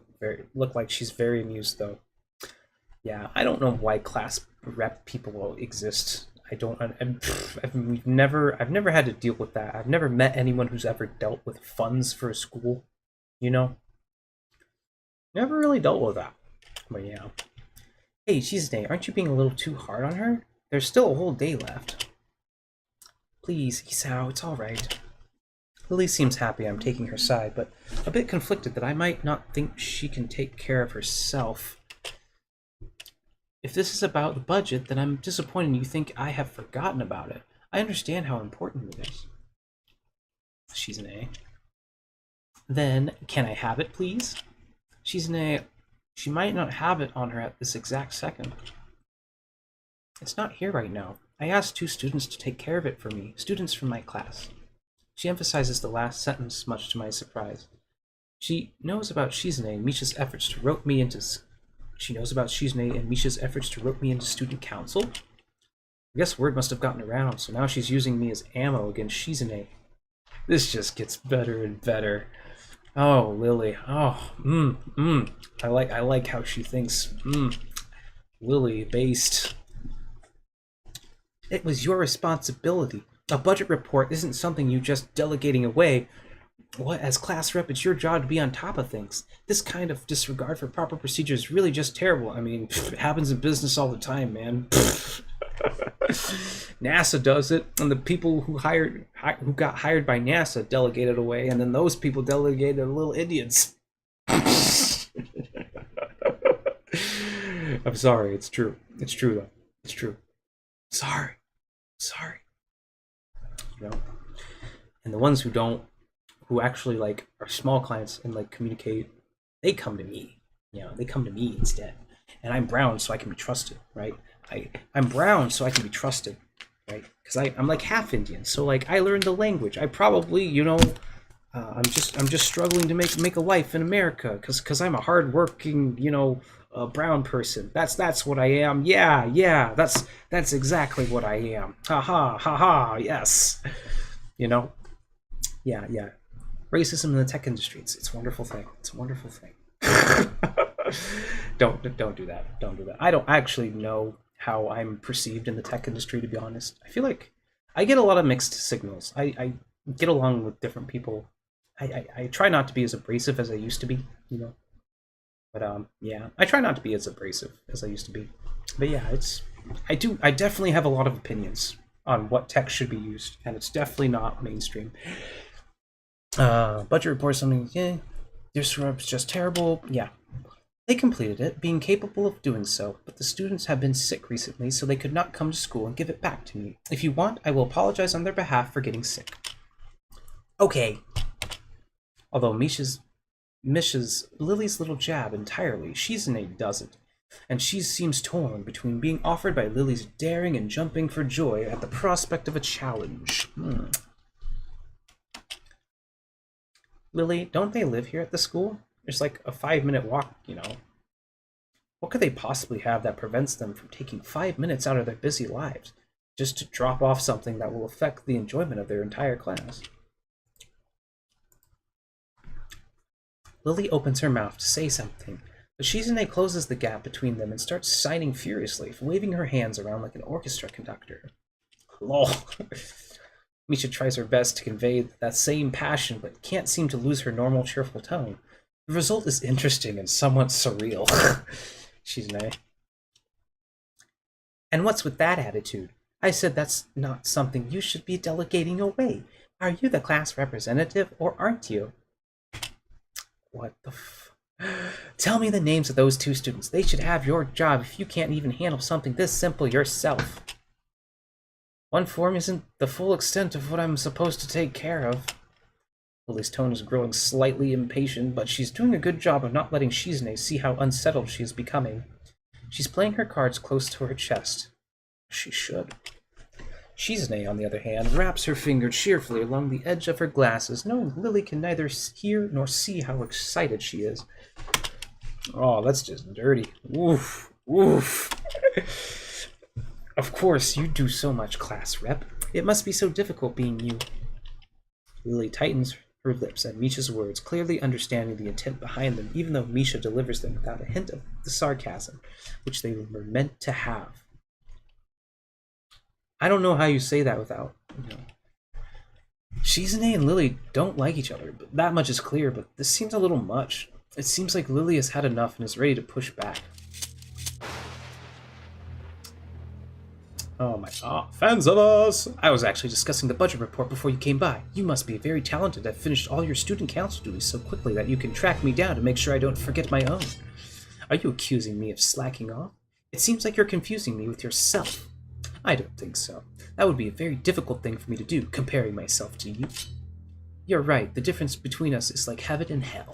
look like she's very amused, though. Yeah, I don't know why class rep people exist. I've never had to deal with that. I've never met anyone who's ever dealt with funds for a school, you know? Never really dealt with that. But yeah. Hey, Shizune, aren't you being a little too hard on her? There's still a whole day left. Please, Isao, it's alright. Lily seems happy I'm taking her side, but a bit conflicted that I might not think she can take care of herself. If this is about the budget, then I'm disappointed you think I have forgotten about it. I understand how important it is. Shizune. Then, can I have it, please? Shizune, she might not have it on her at this exact second. It's not here right now. I asked 2 students to take care of it for me, students from my class. She emphasizes the last sentence, much to my surprise. She knows about Shizune and Misha's efforts to rope me into student council. I guess word must have gotten around, so now she's using me as ammo against Shizune. This just gets better and better. Oh, Lily. Oh, I like how she thinks. Lily based. It was your responsibility. A budget report isn't something you just delegating away. As class rep, it's your job to be on top of things. This kind of disregard for proper procedure is really just terrible. I mean, it happens in business all the time, man. NASA does it, and the people who got hired by NASA delegated away, and then those people delegated to little Indians. I'm sorry, it's true. It's true, though. It's true. Sorry. You know? And the ones who actually like are small clients and like communicate, they come to me. They come to me instead. And I'm brown, so I can be trusted, right? I'm brown, so I can be trusted, right? Because I'm like half Indian, so like I learned the language. I probably, I'm just struggling to make a life in America because I'm a hardworking, brown person. That's what I am. Yeah, that's exactly what I am. Ha, yes. Yeah. Racism in the tech industry. It's a wonderful thing. Don't do that. Don't do that. I don't actually know how I'm perceived in the tech industry, to be honest. I feel like I get a lot of mixed signals. I get along with different people. I try not to be as abrasive as I used to be, But yeah, I try not to be as abrasive as I used to be. But yeah, I definitely have a lot of opinions on what tech should be used, and it's definitely not mainstream. Budget report something, this is just terrible. Yeah, They completed it, being capable of doing so, but the students have been sick recently, so they could not come to school and give it back to me. If you want, I will apologize on their behalf for getting sick. Okay. Although Misha's Lily's little jab entirely, Shizune doesn't. And she seems torn between being offered by Lily's daring and jumping for joy at the prospect of a challenge. Lily, don't they live here at the school? There's like a 5-minute walk, you know. What could they possibly have that prevents them from taking 5 minutes out of their busy lives just to drop off something that will affect the enjoyment of their entire class? Lily opens her mouth to say something, but Shizune closes the gap between them and starts signing furiously, waving her hands around like an orchestra conductor. Lol. Misha tries her best to convey that same passion, but can't seem to lose her normal cheerful tone. The result is interesting and somewhat surreal. Shizune. And what's with that attitude? I said that's not something you should be delegating away. Are you the class representative, or aren't you? What the Tell me the names of those 2 students. They should have your job if you can't even handle something this simple yourself. One form isn't the full extent of what I'm supposed to take care of. Lily's tone is growing slightly impatient, but she's doing a good job of not letting Shizune see how unsettled she is becoming. She's playing her cards close to her chest. She should. Shizune, on the other hand, wraps her finger cheerfully along the edge of her glasses, knowing Lily can neither hear nor see how excited she is. Oh, that's just dirty. Oof. Oof. Of course, you do so much, class rep. It must be so difficult being you. Lily tightens her lips at Misha's words, clearly understanding the intent behind them, even though Misha delivers them without a hint of the sarcasm, which they were meant to have. I don't know how you say that without, Shizune and Lily don't like each other, but that much is clear, but this seems a little much. It seems like Lily has had enough and is ready to push back. Oh my god. Fans of us! I was actually discussing the budget report before you came by. You must be very talented to have finished all your student council duties so quickly that you can track me down to make sure I don't forget my own. Are you accusing me of slacking off? It seems like you're confusing me with yourself. I don't think so. That would be a very difficult thing for me to do, comparing myself to you. You're right, the difference between us is like heaven and hell.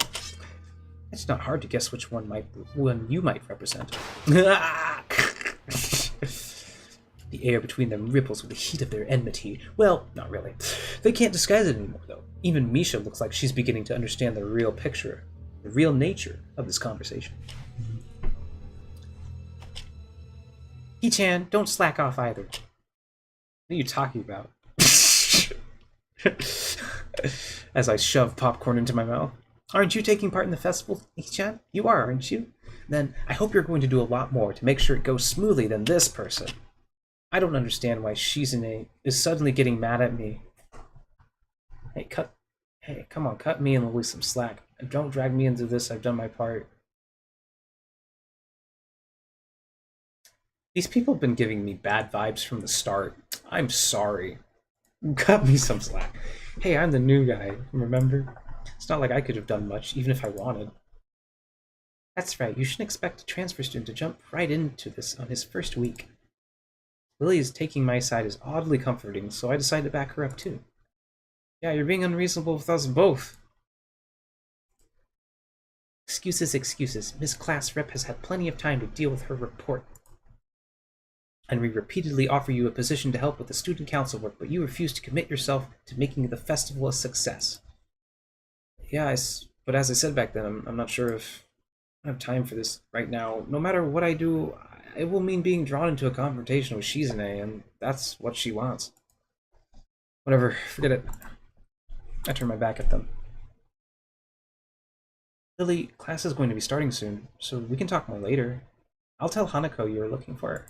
It's not hard to guess which one you might represent. The air between them ripples with the heat of their enmity. Well, not really. They can't disguise it anymore, though. Even Misha looks like she's beginning to understand the real picture, the real nature of this conversation. He-chan, don't slack off either. What are you talking about? As I shove popcorn into my mouth. Aren't you taking part in the festival, He-chan? You are, aren't you? Then I hope you're going to do a lot more to make sure it goes smoothly than this person. I don't understand why Shizune is suddenly getting mad at me. Hey, come on, cut me and Lily some slack. And don't drag me into this, I've done my part. These people have been giving me bad vibes from the start. I'm sorry. Cut me some slack. Hey, I'm the new guy, remember? It's not like I could have done much, even if I wanted. That's right, you shouldn't expect a transfer student to jump right into this on his first week. Lily's taking my side is oddly comforting, so I decided to back her up too. Yeah, you're being unreasonable with us both. Excuses, excuses. Miss Class Rep has had plenty of time to deal with her report. And we repeatedly offer you a position to help with the student council work, but you refuse to commit yourself to making the festival a success. Yeah, but as I said back then, I'm not sure if I have time for this right now. No matter what I do, it will mean being drawn into a confrontation with Shizune, and that's what she wants. Whatever, forget it. I turn my back at them. Lily, class is going to be starting soon, so we can talk more later. I'll tell Hanako you're looking for her.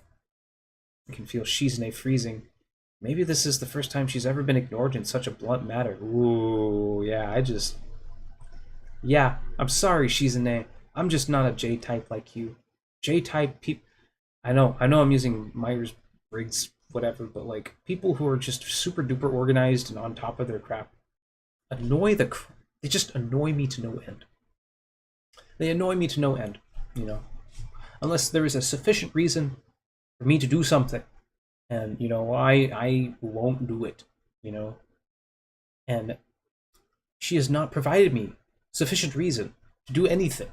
I can feel Shizune freezing. Maybe this is the first time she's ever been ignored in such a blunt manner. Ooh, yeah, I'm sorry, Shizune. I'm just not a J-type like you. J-type people... I know I'm using Myers-Briggs, whatever, but like, people who are just super duper organized and on top of their crap they just annoy me to no end. They annoy me to no end. you know, unless there is a sufficient reason for me to do something. And, you know, I won't do it, you know. And she has not provided me sufficient reason to do anything.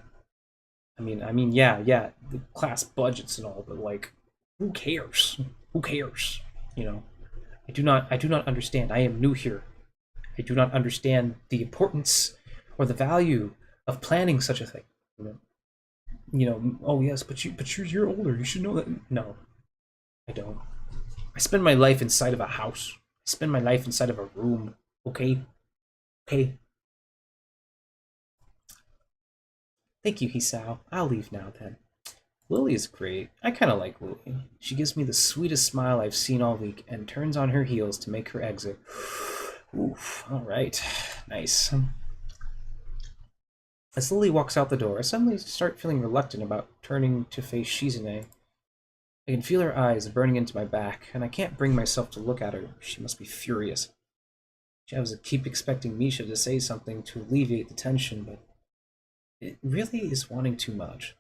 Yeah, the class budgets and all, but like, who cares? Who cares? You know, I do not understand. I am new here. I do not understand the importance or the value of planning such a thing. Oh yes, but you're older. You should know that. No, I don't. I spend my life inside of a house. I spend my life inside of a room. Okay, okay. Thank you, Hisao. I'll leave now then. Lily is great. I kind of like Lily. She gives me the sweetest smile I've seen all week and turns on her heels to make her exit. Oof, alright. Nice. As Lily walks out the door, I suddenly start feeling reluctant about turning to face Shizune. I can feel her eyes burning into my back, and I can't bring myself to look at her. She must be furious. I was keep expecting Misha to say something to alleviate the tension, but it really is wanting too much.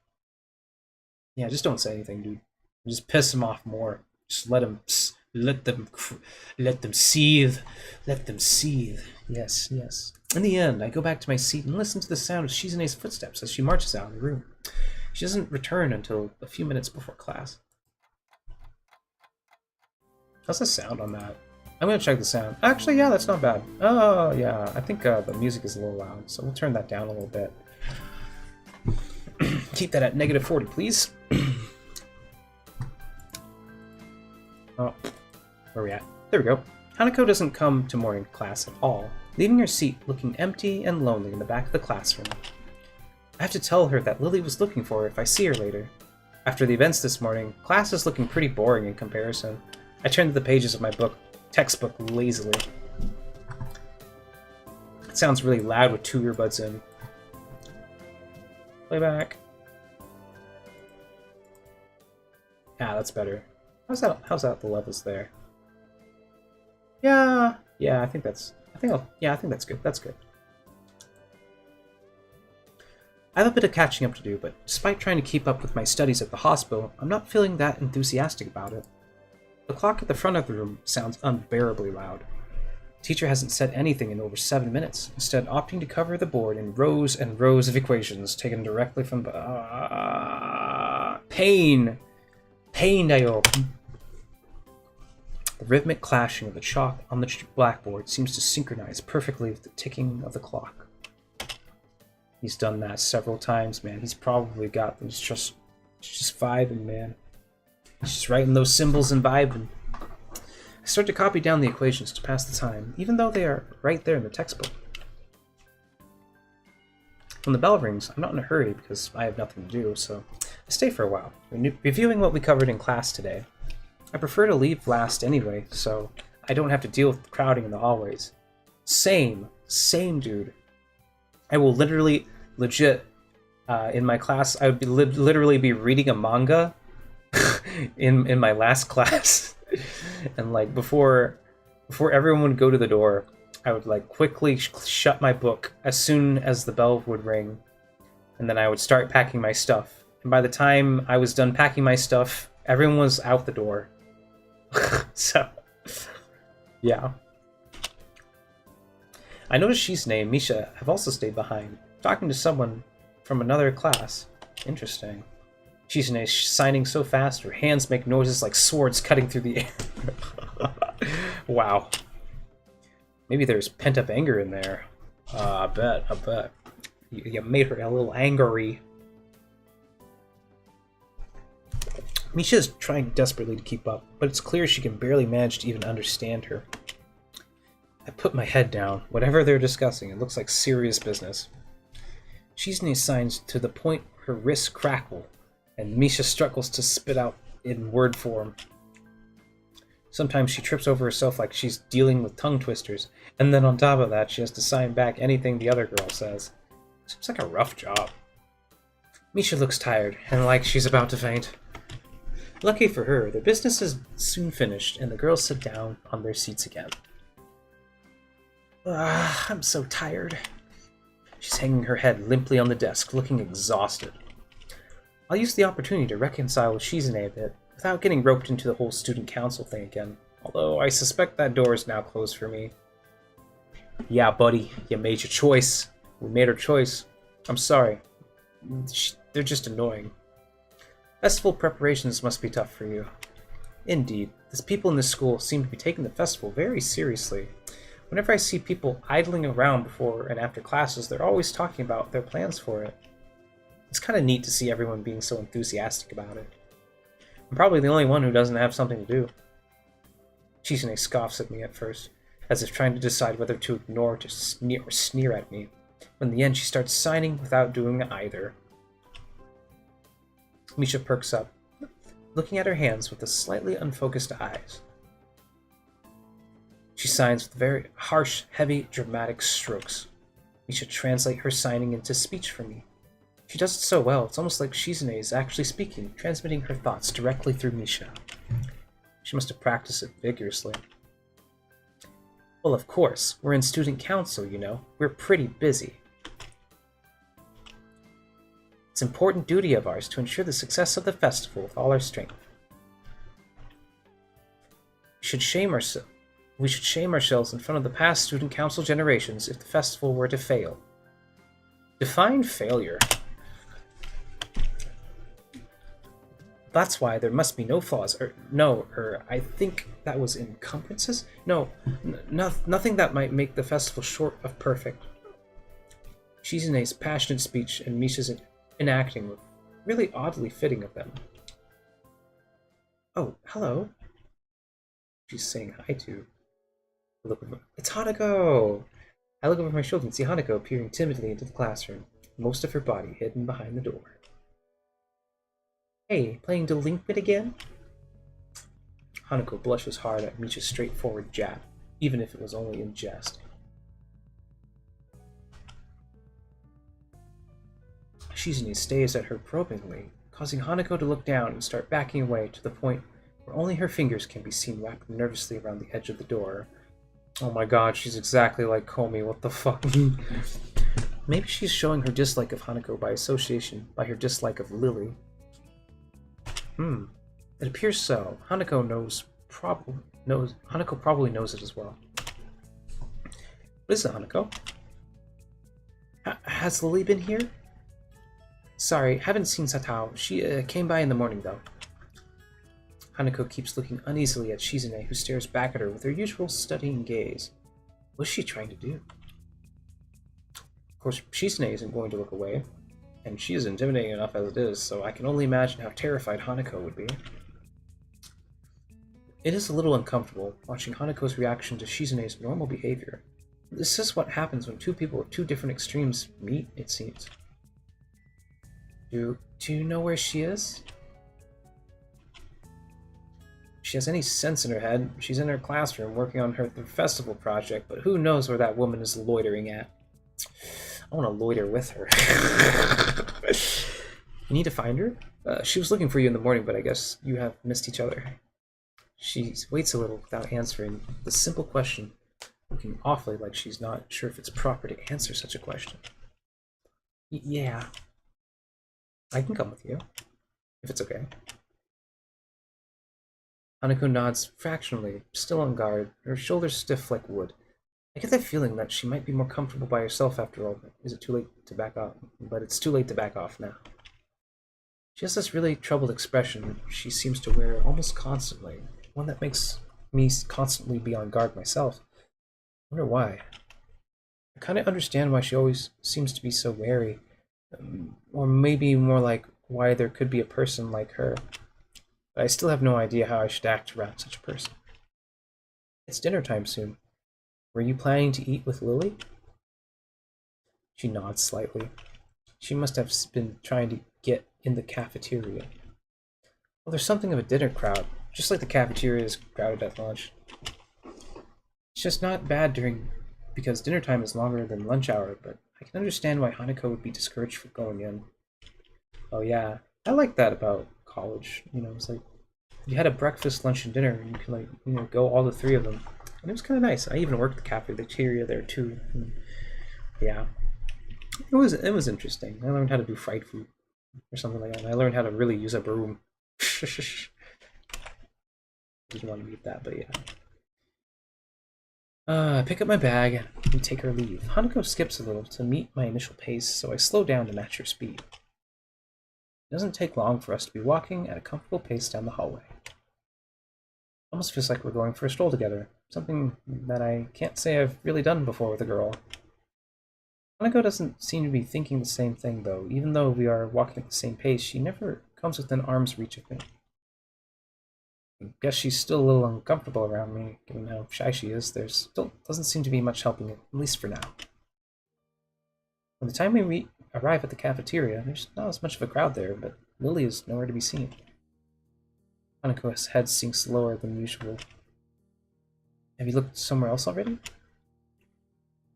Yeah, just don't say anything, dude. Just piss him off more. Just let them seethe. Let them seethe. Yes, yes. In the end, I go back to my seat and listen to the sound of Shizune's footsteps as she marches out of the room. She doesn't return until a few minutes before class. How's the sound on that? I'm gonna check the sound. Actually, yeah, that's not bad. Oh, yeah, I think the music is a little loud, so we'll turn that down a little bit. Keep that at -40, please. Oh, where are we at? There we go. Hanako doesn't come to morning class at all, leaving her seat looking empty and lonely in the back of the classroom. I have to tell her that Lily was looking for her if I see her later. After the events this morning, class is looking pretty boring in comparison. I turn to the pages of my textbook lazily. It sounds really loud with 2 earbuds in. Playback. Ah, that's better. How's that the levels there? Yeah, I think that's good. That's good. I have a bit of catching up to do, but despite trying to keep up with my studies at the hospital, I'm not feeling that enthusiastic about it. The clock at the front of the room sounds unbearably loud. The teacher hasn't said anything in over 7 minutes, instead opting to cover the board in rows and rows of equations taken directly from pain dayo. The rhythmic clashing of the chalk on the blackboard seems to synchronize perfectly with the ticking of the clock. He's done that several times, man. He's probably got them just vibing, man. He's just writing those symbols and vibing. I start to copy down the equations to pass the time, even though they are right there in the textbook. When the bell rings, I'm not in a hurry because I have nothing to do, so I stay for a while, reviewing what we covered in class today. I prefer to leave last anyway, so I don't have to deal with the crowding in the hallways. Same, dude. I will legit, in my class, I would literally be reading a manga in my last class. And like before everyone would go to the door, I would like quickly shut my book as soon as the bell would ring, and then I would start packing my stuff. And by the time I was done packing my stuff, everyone was out the door. So, yeah. I noticed Shizune and Misha have also stayed behind, talking to someone from another class. Interesting. Shizune is signing so fast, her hands make noises like swords cutting through the air. Wow. Misha there's pent-up anger in there. I bet. You made her a little angry. Misha is trying desperately to keep up, but it's clear she can barely manage to even understand her. I put my head down. Whatever they're discussing, it looks like serious business. Shizune signs to the point her wrists crackle, and Misha struggles to spit out in word form. Sometimes she trips over herself like she's dealing with tongue twisters, and then on top of that, she has to sign back anything the other girl says. Seems like a rough job. Misha looks tired, and like she's about to faint. Lucky for her, the business is soon finished, and the girls sit down on their seats again. I'm so tired. She's hanging her head limply on the desk, looking exhausted. I'll use the opportunity to reconcile with Shizune a bit, without getting roped into the whole student council thing again. Although I suspect that door is now closed for me. Yeah, buddy, you made your choice. We made our choice. I'm sorry. They're just annoying. Festival preparations must be tough for you. Indeed, the people in this school seem to be taking the festival very seriously. Whenever I see people idling around before and after classes, they're always talking about their plans for it. It's kind of neat to see everyone being so enthusiastic about it. I'm probably the only one who doesn't have something to do. Chizune scoffs at me at first, as if trying to decide whether to ignore or to sneer at me. But in the end, she starts signing without doing either. Misha perks up, looking at her hands with the slightly unfocused eyes. She signs with very harsh, heavy, dramatic strokes. Misha translates her signing into speech for me. She does it so well, it's almost like Shizune is actually speaking, transmitting her thoughts directly through Misha. She must have practiced it vigorously. Well, of course, we're in student council, you know. We're pretty busy. It's an important duty of ours to ensure the success of the festival with all our strength. We should shame ourselves in front of the past student council generations if the festival were to fail. Define failure. That's why there must be no flaws, I think that was encumbrances? No, nothing that might make the festival short of perfect. Shizune's passionate speech and Misha's enacting were really oddly fitting of them. Oh, hello. She's saying hi to. It's Hanako! I look over my shoulder and see Hanako peering timidly into the classroom, most of her body hidden behind the door. Hey, playing delinquent again? Hanako blushes hard at Misha's straightforward jab, even if it was only in jest. Shizune stares at her probingly, causing Hanako to look down and start backing away to the point where only her fingers can be seen wrapped nervously around the edge of the door. Oh my god, she's exactly like Komi, what the fuck? Maybe she's showing her dislike of Hanako by association, by her dislike of Lily. It appears so. Hanako probably knows it as well. What is it, Hanako? Has Lily been here? Sorry, haven't seen Satao. She came by in the morning, though. Hanako keeps looking uneasily at Shizune, who stares back at her with her usual studying gaze. What's she trying to do? Of course, Shizune isn't going to look away, and she is intimidating enough as it is, so I can only imagine how terrified Hanako would be. It is a little uncomfortable watching Hanako's reaction to Shizune's normal behavior. This is what happens when two people with two different extremes meet, it seems. Do you know where she is? If she has any sense in her head, she's in her classroom working on her festival project, but who knows where that woman is loitering at. I want to loiter with her. You need to find her? She was looking for you in the morning, but I guess you have missed each other. She waits a little without answering the simple question, looking awfully like she's not sure if it's proper to answer such a question. Yeah. I can come with you, if it's okay. Hanako nods fractionally, still on guard, her shoulders stiff like wood. I get that feeling that she might be more comfortable by herself after all. Is it too late to back off? But it's too late to back off now. She has this really troubled expression she seems to wear almost constantly, one that makes me constantly be on guard myself. I wonder why. I kind of understand why she always seems to be so wary, or maybe more like why there could be a person like her. But I still have no idea how I should act around such a person. It's dinner time soon. Were you planning to eat with Lily? She nods slightly. She must have been trying to get in the cafeteria. Well, there's something of a dinner crowd, just like the cafeteria is crowded at lunch. It's just not bad because dinner time is longer than lunch hour, but I can understand why Hanako would be discouraged from going in. Oh yeah, I like that about college. You know, it's like you had a breakfast, lunch, and dinner, and you can go all the three of them. And it was kind of nice. I even worked the cafeteria there too. And yeah, it was interesting. I learned how to do fried food. or something like that. And I learned how to really use a broom. Didn't want to read that, but yeah. I pick up my bag and take her leave. Hanako skips a little to meet my initial pace, so I slow down to match her speed. It doesn't take long for us to be walking at a comfortable pace down the hallway. Almost feels like we're going for a stroll together, something that I can't say I've really done before with a girl. Hanako doesn't seem to be thinking the same thing, though. Even though we are walking at the same pace, she never comes within arm's reach of me. I guess she's still a little uncomfortable around me, given how shy she is. There still doesn't seem to be much helping it, at least for now. By the time we arrive at the cafeteria, there's not as much of a crowd there, but Lily is nowhere to be seen. Hanako's head sinks lower than usual. Have you looked somewhere else already?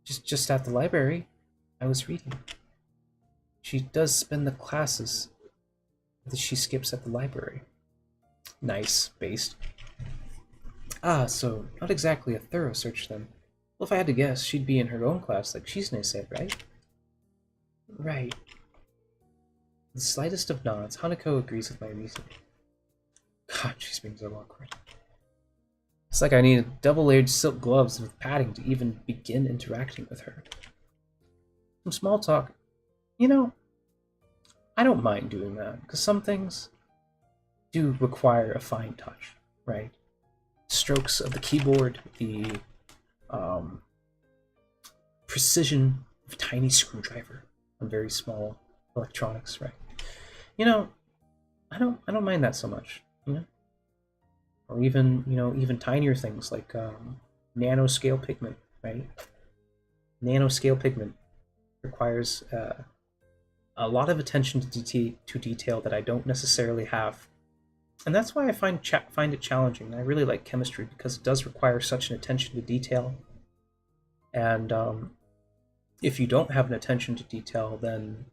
Just at the library. I was reading. She does spend the classes that she skips at the library. Nice, based. Ah, so not exactly a thorough search then. Well, if I had to guess, she'd be in her own class, like Shizune said, right? Right. The slightest of nods, Hanako agrees with my reasoning. God, she's being so awkward. It's like I needed double-edged silk gloves with padding to even begin interacting with her. Some small talk. You know, I don't mind doing that, because some things do require a fine touch, right? Strokes of the keyboard, the precision of a tiny screwdriver on very small electronics, right? You know, I don't mind that so much, you know? Or even, even tinier things like nanoscale pigment, right? Nanoscale pigment requires a lot of attention to detail that I don't necessarily have. And that's why I find it challenging. I really like chemistry because it does require such an attention to detail. And if you don't have an attention to detail, then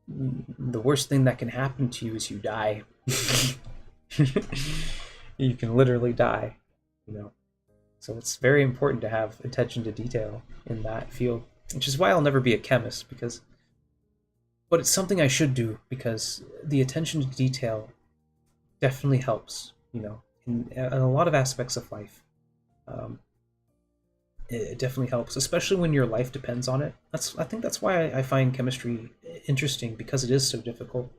the worst thing that can happen to you is you die. You can literally die, So it's very important to have attention to detail in that field, which is why I'll never be a chemist, but it's something I should do because the attention to detail definitely helps, in a lot of aspects of life. It definitely helps, especially when your life depends on it. I think that's why I find chemistry interesting, because it is so difficult.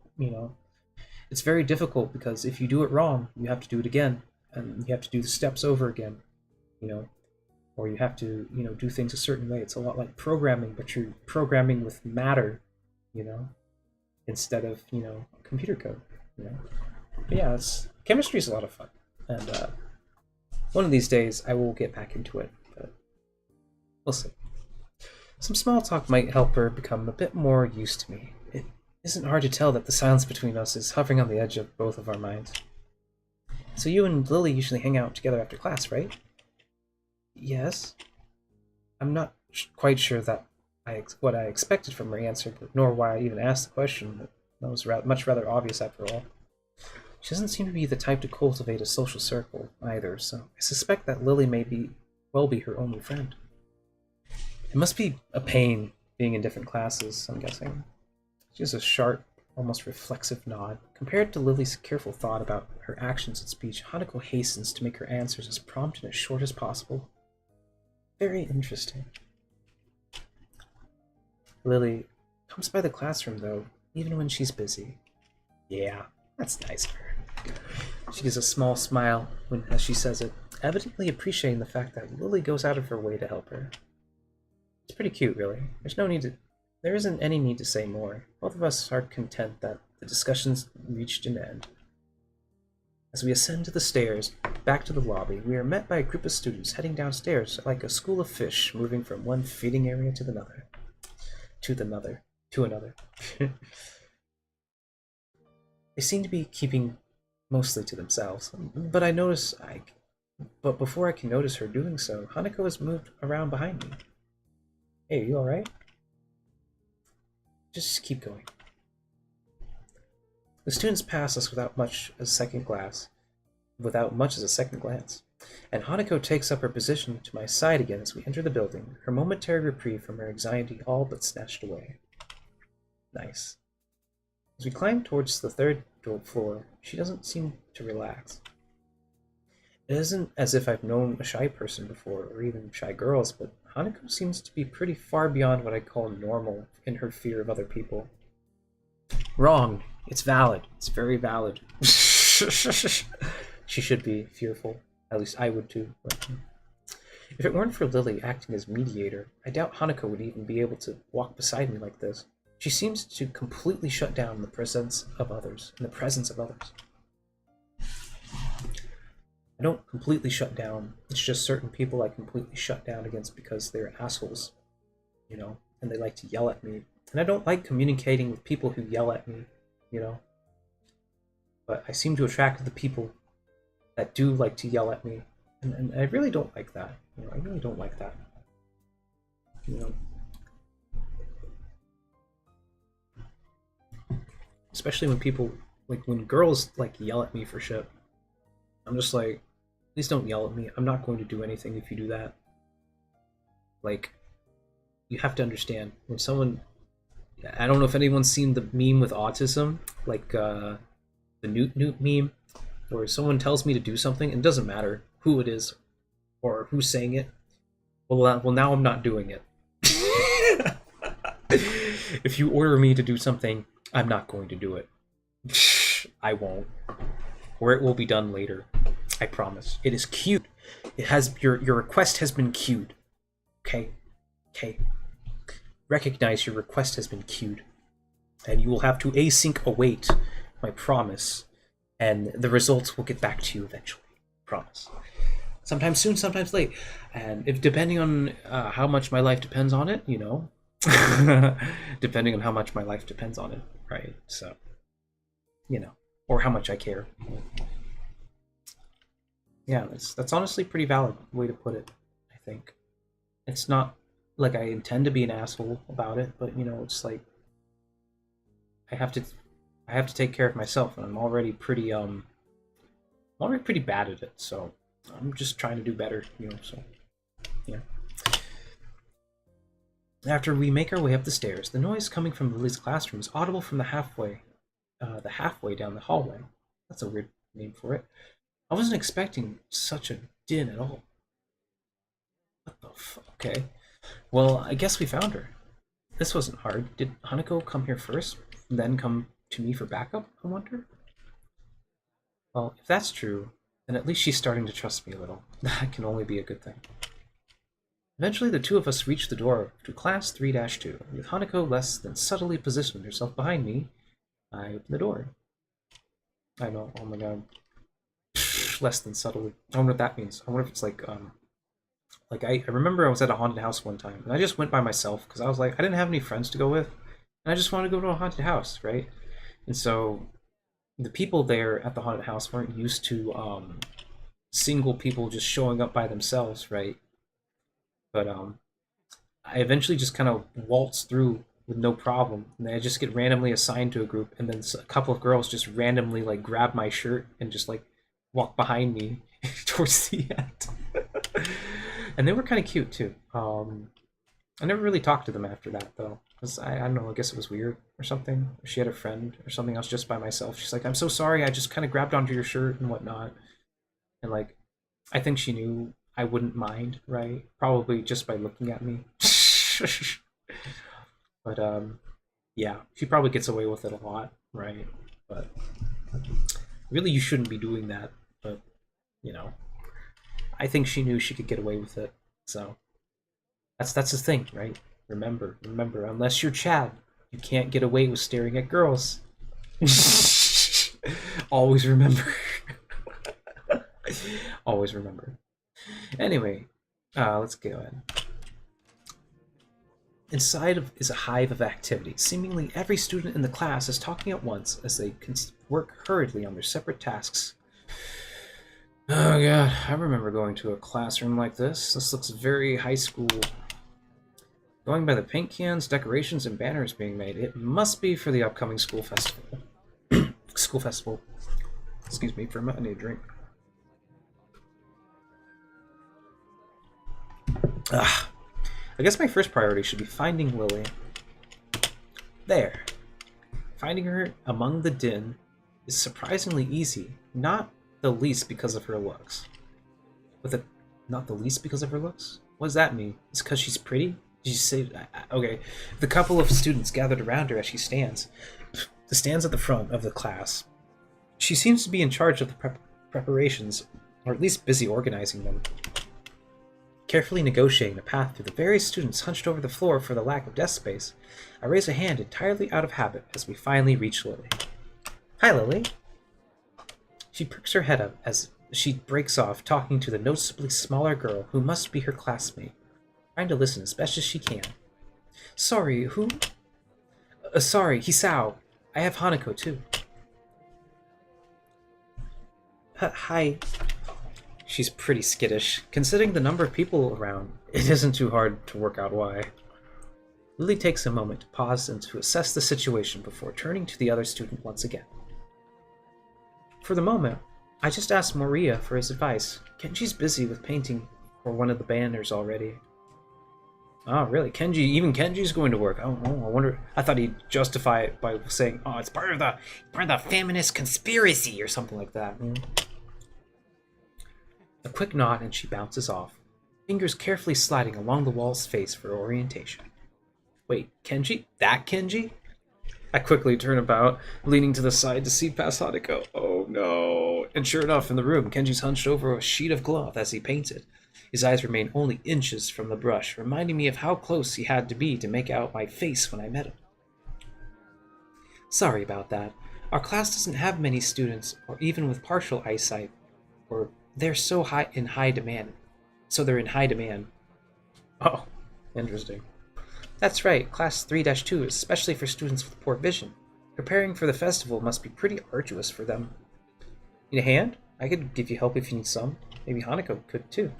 It's very difficult because if you do it wrong, you have to do it again, and you have to do the steps over again, or you have to, do things a certain way. It's a lot like programming, but you're programming with matter, instead of, computer code, But yeah, chemistry is a lot of fun, and one of these days I will get back into it, but we'll see. Some small talk might help her become a bit more used to me. It isn't hard to tell that the silence between us is hovering on the edge of both of our minds. So you and Lily usually hang out together after class, right? Yes. I'm not quite sure that what I expected from her answer, nor why I even asked the question, but that was much rather obvious after all. She doesn't seem to be the type to cultivate a social circle either, so I suspect that Lily may be her only friend. It must be a pain being in different classes, I'm guessing. She has a sharp, almost reflexive nod. Compared to Lily's careful thought about her actions and speech, Hanako hastens to make her answers as prompt and as short as possible. Very interesting. Lily comes by the classroom, though, even when she's busy. Yeah, that's nice of her. She gives a small smile as she says it, evidently appreciating the fact that Lily goes out of her way to help her. It's pretty cute, really. There isn't any need to say more. Both of us are content that the discussion's reached an end. As we ascend to the stairs, back to the lobby, we are met by a group of students heading downstairs like a school of fish moving from one feeding area to another. They seem to be keeping mostly to themselves, but before I can notice her doing so, Hanako has moved around behind me. Hey, are you alright? Just keep going. The students pass us without much as a second glance, and Hanako takes up her position to my side again as we enter the building, her momentary reprieve from her anxiety all but snatched away. Nice. As we climb towards the third floor, she doesn't seem to relax. It isn't as if I've known a shy person before, or even shy girls, but Hanako seems to be pretty far beyond what I call normal in her fear of other people. Wrong. It's valid. It's very valid. She should be fearful. At least I would too. But if it weren't for Lily acting as mediator, I doubt Hanako would even be able to walk beside me like this. She seems to completely shut down the presence of others. I don't completely shut down. It's just certain people I completely shut down against because they're assholes, you know, and they like to yell at me. And I don't like communicating with people who yell at me, you know. But I seem to attract the people that do like to yell at me. And I really don't like that. You know, I really don't like that. You know. Especially when people, like, when girls, like, yell at me for shit. I'm just like, please don't yell at me. I'm not going to do anything if you do that. Like, you have to understand, when someone... I don't know if anyone's seen the meme with autism, like, the Newt meme, where someone tells me to do something, and it doesn't matter who it is, or who's saying it. Well, now I'm not doing it. If you order me to do something, I'm not going to do it. I won't. Or it will be done later. I promise. It is queued. It has your request has been queued. Okay? Okay. Recognize your request has been queued. And you will have to async await my promise. And the results will get back to you eventually. Promise. Sometimes soon, sometimes late. And if depending on how much my life depends on it, you know. Depending on how much my life depends on it, right? So, you know, or how much I care. Yeah, that's honestly a pretty valid way to put it, I think. It's not like I intend to be an asshole about it, but you know, it's like I have to take care of myself, and I'm already pretty bad at it, so I'm just trying to do better, you know, so yeah. After we make our way up the stairs, the noise coming from Lily's classroom is audible from the halfway down the hallway. That's a weird name for it. I wasn't expecting such a din at all. What the fuck? Okay. Well, I guess we found her. This wasn't hard. Did Hanako come here first, then come to me for backup, I wonder? Well, if that's true, then at least she's starting to trust me a little. That can only be a good thing. Eventually, the two of us reached the door to Class 3-2. With Hanako less than subtly positioning herself behind me, I opened the door. I know, oh my god. Less than subtly. I wonder what that means. I wonder if it's like I remember I was at a haunted house one time, and I just went by myself, because I was like, I didn't have any friends to go with, and I just wanted to go to a haunted house, right? And so, the people there at the haunted house weren't used to single people just showing up by themselves, right? But I eventually just kind of waltz through with no problem, and then I just get randomly assigned to a group, and then a couple of girls just randomly like grab my shirt and just like walk behind me towards the end. And they were kind of cute too. I never really talked to them after that though, because I don't know, I guess it was weird or something. She had a friend or something. I was just by myself. She's like, I'm so sorry, I just kind of grabbed onto your shirt and whatnot. And like, I think she knew I wouldn't mind, right? Probably just by looking at me. But yeah, she probably gets away with it a lot, right? But really, you shouldn't be doing that. But you know, I think she knew she could get away with it. So that's the thing, right? Remember, unless you're Chad, you can't get away with staring at girls. Always remember. Always remember. Anyway, let's go in. Inside is a hive of activity. Seemingly every student in the class is talking at once as they work hurriedly on their separate tasks. Oh god, I remember going to a classroom like this. This looks very high school. Going by the paint cans, decorations, and banners being made, it must be for the upcoming school festival. School festival. Excuse me for a minute, I need a drink. I guess my first priority should be finding Lily. There. Finding her among the din is surprisingly easy, not the least because of her looks. Not the least because of her looks? What does that mean? It's because she's pretty? Did you say... Okay. The couple of students gathered around her as she stands. Stands at the front of the class. She seems to be in charge of the preparations, or at least busy organizing them. Carefully negotiating a path through the various students hunched over the floor for the lack of desk space, I raise a hand entirely out of habit as we finally reach Lily. Hi, Lily. She pricks her head up as she breaks off, talking to the noticeably smaller girl who must be her classmate, trying to listen as best as she can. Sorry, who? Sorry, Hisao. I have Hanako, too. Hi. She's pretty skittish. Considering the number of people around, it isn't too hard to work out why. Lily takes a moment to pause and to assess the situation before turning to the other student once again. For the moment, I just asked Moria for his advice. Kenji's busy with painting for one of the banners already. Oh, really? Even Kenji's going to work. Oh, I wonder. I thought he'd justify it by saying, "Oh, it's part of the feminist conspiracy" or something like that. A quick nod and she bounces off, fingers carefully sliding along the wall's face for orientation. Wait, Kenji? That Kenji? I quickly turn about, leaning to the side to see past Hanako. Oh no. And sure enough, in the room, Kenji's hunched over a sheet of cloth as he painted. His eyes remain only inches from the brush, reminding me of how close he had to be to make out my face when I met him. Sorry about that. Our class doesn't have many students, or even with partial eyesight, or they're in high demand. Oh, interesting. That's right, Class 3-2 is especially for students with poor vision. Preparing for the festival must be pretty arduous for them. Need a hand? I could give you help if you need some. Maybe Hanako could too.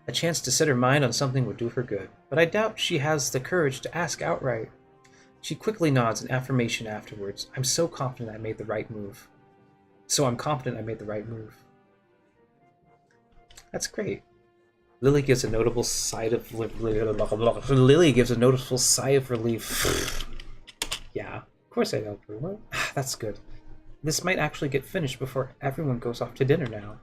A chance to set her mind on something would do her good, but I doubt she has the courage to ask outright. She quickly nods in affirmation afterwards. I'm confident I made the right move. That's great. Lily gives a noticeable sigh of relief. Yeah, of course I'd help her. What? That's good. This might actually get finished before everyone goes off to dinner now.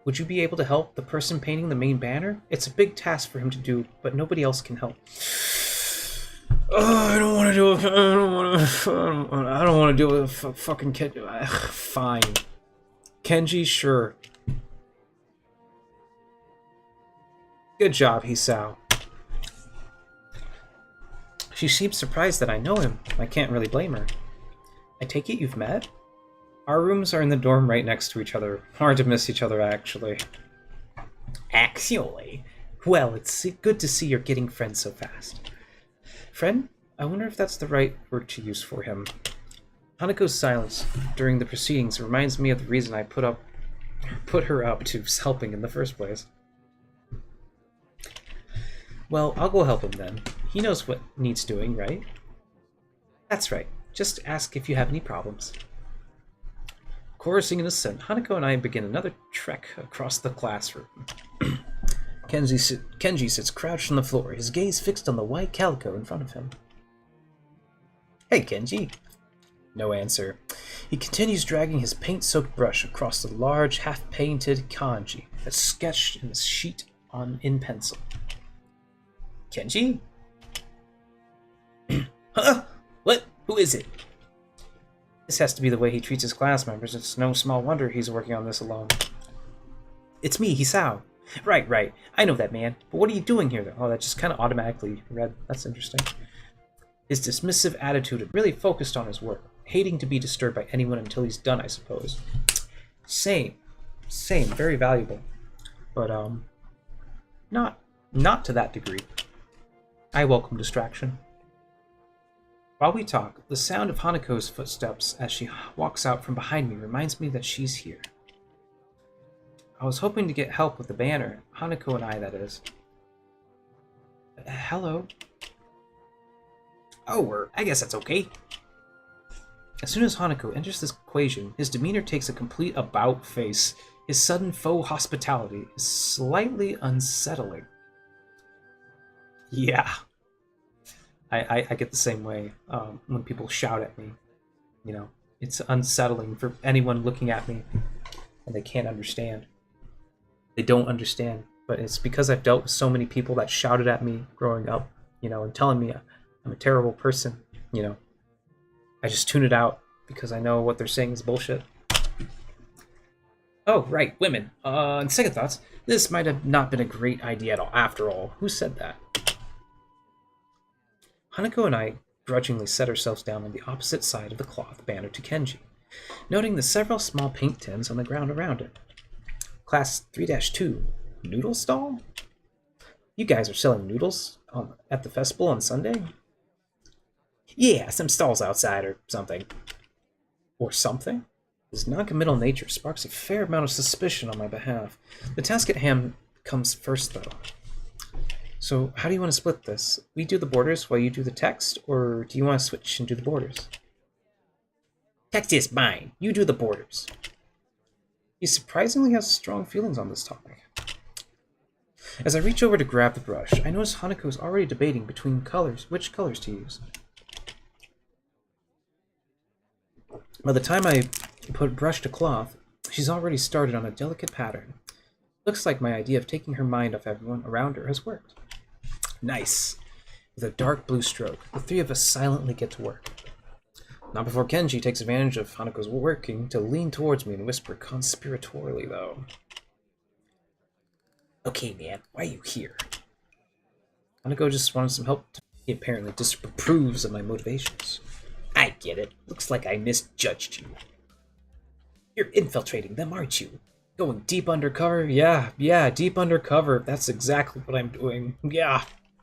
Would you be able to help the person painting the main banner? It's a big task for him to do, but nobody else can help. Oh, I don't want to do it. I don't want to deal with fucking Kenji. Fine. Kenji, sure. Good job, Hisao. She seems surprised that I know him. I can't really blame her. I take it you've met? Our rooms are in the dorm right next to each other. Hard to miss each other, actually. Actually? Well, it's good to see you're getting friends so fast. Friend? I wonder if that's the right word to use for him. Hanako's silence during the proceedings reminds me of the reason I put her up to helping in the first place. Well, I'll go help him then. He knows what needs doing, right? That's right. Just ask if you have any problems. Chorusing in assent, Hanako and I begin another trek across the classroom. Kenji sits crouched on the floor, his gaze fixed on the white calico in front of him. Hey, Kenji. No answer. He continues dragging his paint-soaked brush across the large, half-painted kanji that's sketched in the sheet in pencil. Kenji? Huh? What? Who is it? This has to be the way he treats his class members. It's no small wonder he's working on this alone. It's me, Hisao. Right. I know that man. But what are you doing here, though? Oh, that just kind of automatically read. That's interesting. His dismissive attitude had really focused on his work, hating to be disturbed by anyone until he's done, I suppose. Same. Very valuable. But, not to that degree. I welcome distraction. While we talk, the sound of Hanako's footsteps as she walks out from behind me reminds me that she's here. I was hoping to get help with the banner. Hanako and I, that is. Hello? Oh, I guess that's okay. As soon as Hanako enters this equation, his demeanor takes a complete about face. His sudden faux hospitality is slightly unsettling. Yeah. I get the same way when people shout at me. You know, it's unsettling for anyone looking at me and they can't understand. They don't understand, but it's because I've dealt with so many people that shouted at me growing up, you know, and telling me I'm a terrible person. You know, I just tune it out because I know what they're saying is bullshit. Oh, right, women. On second thoughts, this might have not been a great idea at all. After all, who said that? Hanako and I grudgingly set ourselves down on the opposite side of the cloth banner to Kenji, noting the several small paint tins on the ground around it. Class 3-2, noodle stall? You guys are selling noodles at the festival on Sunday? Yeah, some stalls outside or something. Or something? His non-committal nature sparks a fair amount of suspicion on my behalf. The task at hand comes first, though. So, how do you want to split this? We do the borders while you do the text, or do you want to switch and do the borders? Text is mine. You do the borders. He surprisingly has strong feelings on this topic. As I reach over to grab the brush, I notice Hanako is already debating between colors, which colors to use. By the time I put brush to cloth, she's already started on a delicate pattern. Looks like my idea of taking her mind off everyone around her has worked. Nice. With a dark blue stroke, the three of us silently get to work. Not before Kenji takes advantage of Hanako's working to lean towards me and whisper conspiratorially, though. Okay, man, why are you here? Hanako just wanted some help. He apparently disapproves of my motivations. I get it. Looks like I misjudged you. You're infiltrating them, aren't you? Going deep undercover? Yeah, deep undercover. That's exactly what I'm doing.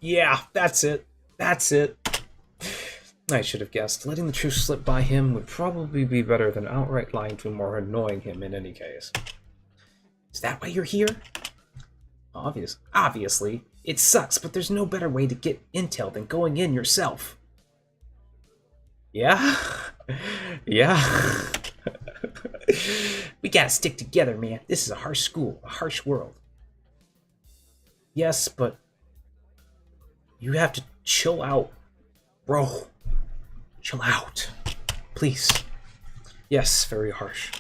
Yeah, that's it. I should have guessed. Letting the truth slip by him would probably be better than outright lying to him or annoying him in any case. Is that why you're here? Obviously. It sucks, but there's no better way to get intel than going in yourself. Yeah? Yeah. We gotta stick together, man. This is a harsh school, a harsh world. Yes, but you have to chill out, bro. Chill out. Please. Yes, very harsh.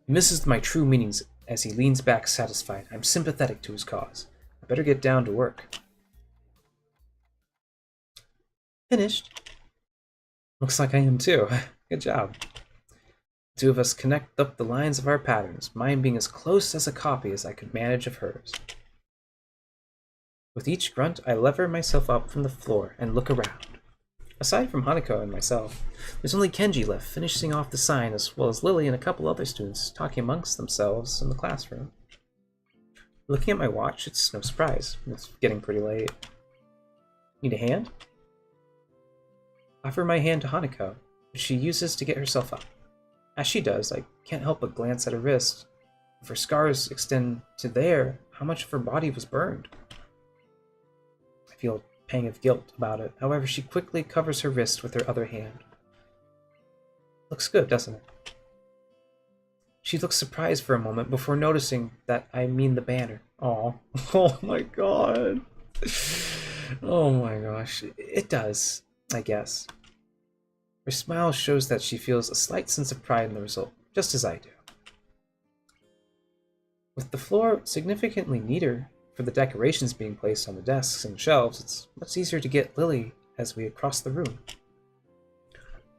He misses my true meanings as he leans back satisfied. I'm sympathetic to his cause. I better get down to work. Finished. Looks like I am too. Good job. The two of us connect up the lines of our patterns, mine being as close as a copy as I could manage of hers. With each grunt, I lever myself up from the floor and look around. Aside from Hanako and myself, there's only Kenji left, finishing off the sign, as well as Lily and a couple other students talking amongst themselves in the classroom. Looking at my watch, it's no surprise. It's getting pretty late. Need a hand? Offer my hand to Hanako, which she uses to get herself up. As she does, I can't help but glance at her wrist. If her scars extend to there, how much of her body was burned? I feel a pang of guilt about it. However, she quickly covers her wrist with her other hand. Looks good, doesn't it? She looks surprised for a moment before noticing that I mean the banner. Aw. Oh my god. Oh my gosh. It does, I guess. Her smile shows that she feels a slight sense of pride in the result, just as I do. With the floor significantly neater for the decorations being placed on the desks and shelves, it's much easier to get Lily as we cross the room.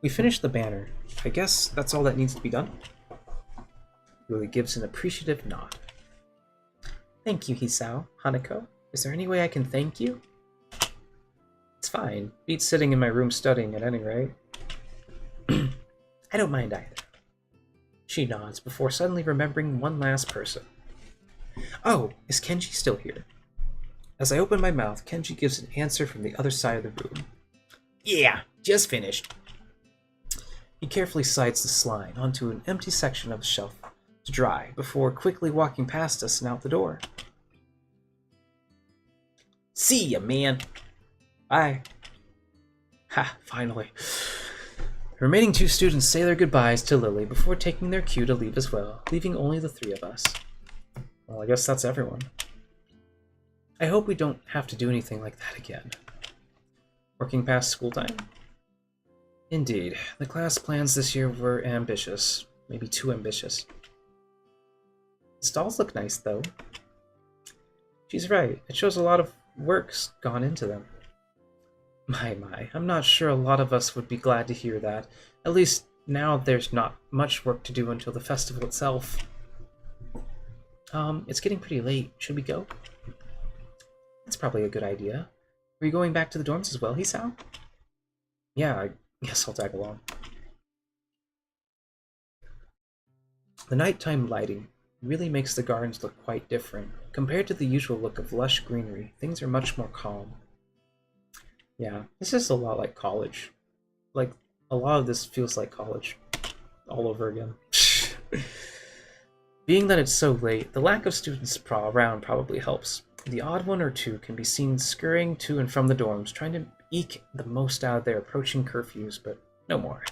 We finish the banner. I guess that's all that needs to be done. Lily gives an appreciative nod. Thank you, Hisao. Hanako, is there any way I can thank you? It's fine. Beats sitting in my room studying at any rate. I don't mind either. She nods before suddenly remembering one last person. Oh, is Kenji still here? As I open my mouth, Kenji gives an answer from the other side of the room. Yeah, just finished. He carefully slides the slime onto an empty section of the shelf to dry before quickly walking past us and out the door. See ya, man. Bye. Ha, finally. The remaining two students say their goodbyes to Lily before taking their cue to leave as well, leaving only the three of us. Well, I guess that's everyone. I hope we don't have to do anything like that again. Working past school time? Indeed. The class plans this year were ambitious. Maybe too ambitious. The stalls look nice, though. She's right. It shows a lot of work's gone into them. My. I'm not sure a lot of us would be glad to hear that. At least now there's not much work to do until the festival itself. It's getting pretty late. Should we go? That's probably a good idea. Are you going back to the dorms as well, Hisao? Yeah, I guess I'll tag along. The nighttime lighting really makes the gardens look quite different. Compared to the usual look of lush greenery, things are much more calm. Yeah, this is a lot like college. Like, a lot of this feels like college. All over again. Being that it's so late, the lack of students around probably helps. The odd one or two can be seen scurrying to and from the dorms, trying to eke the most out of their approaching curfews, but no more.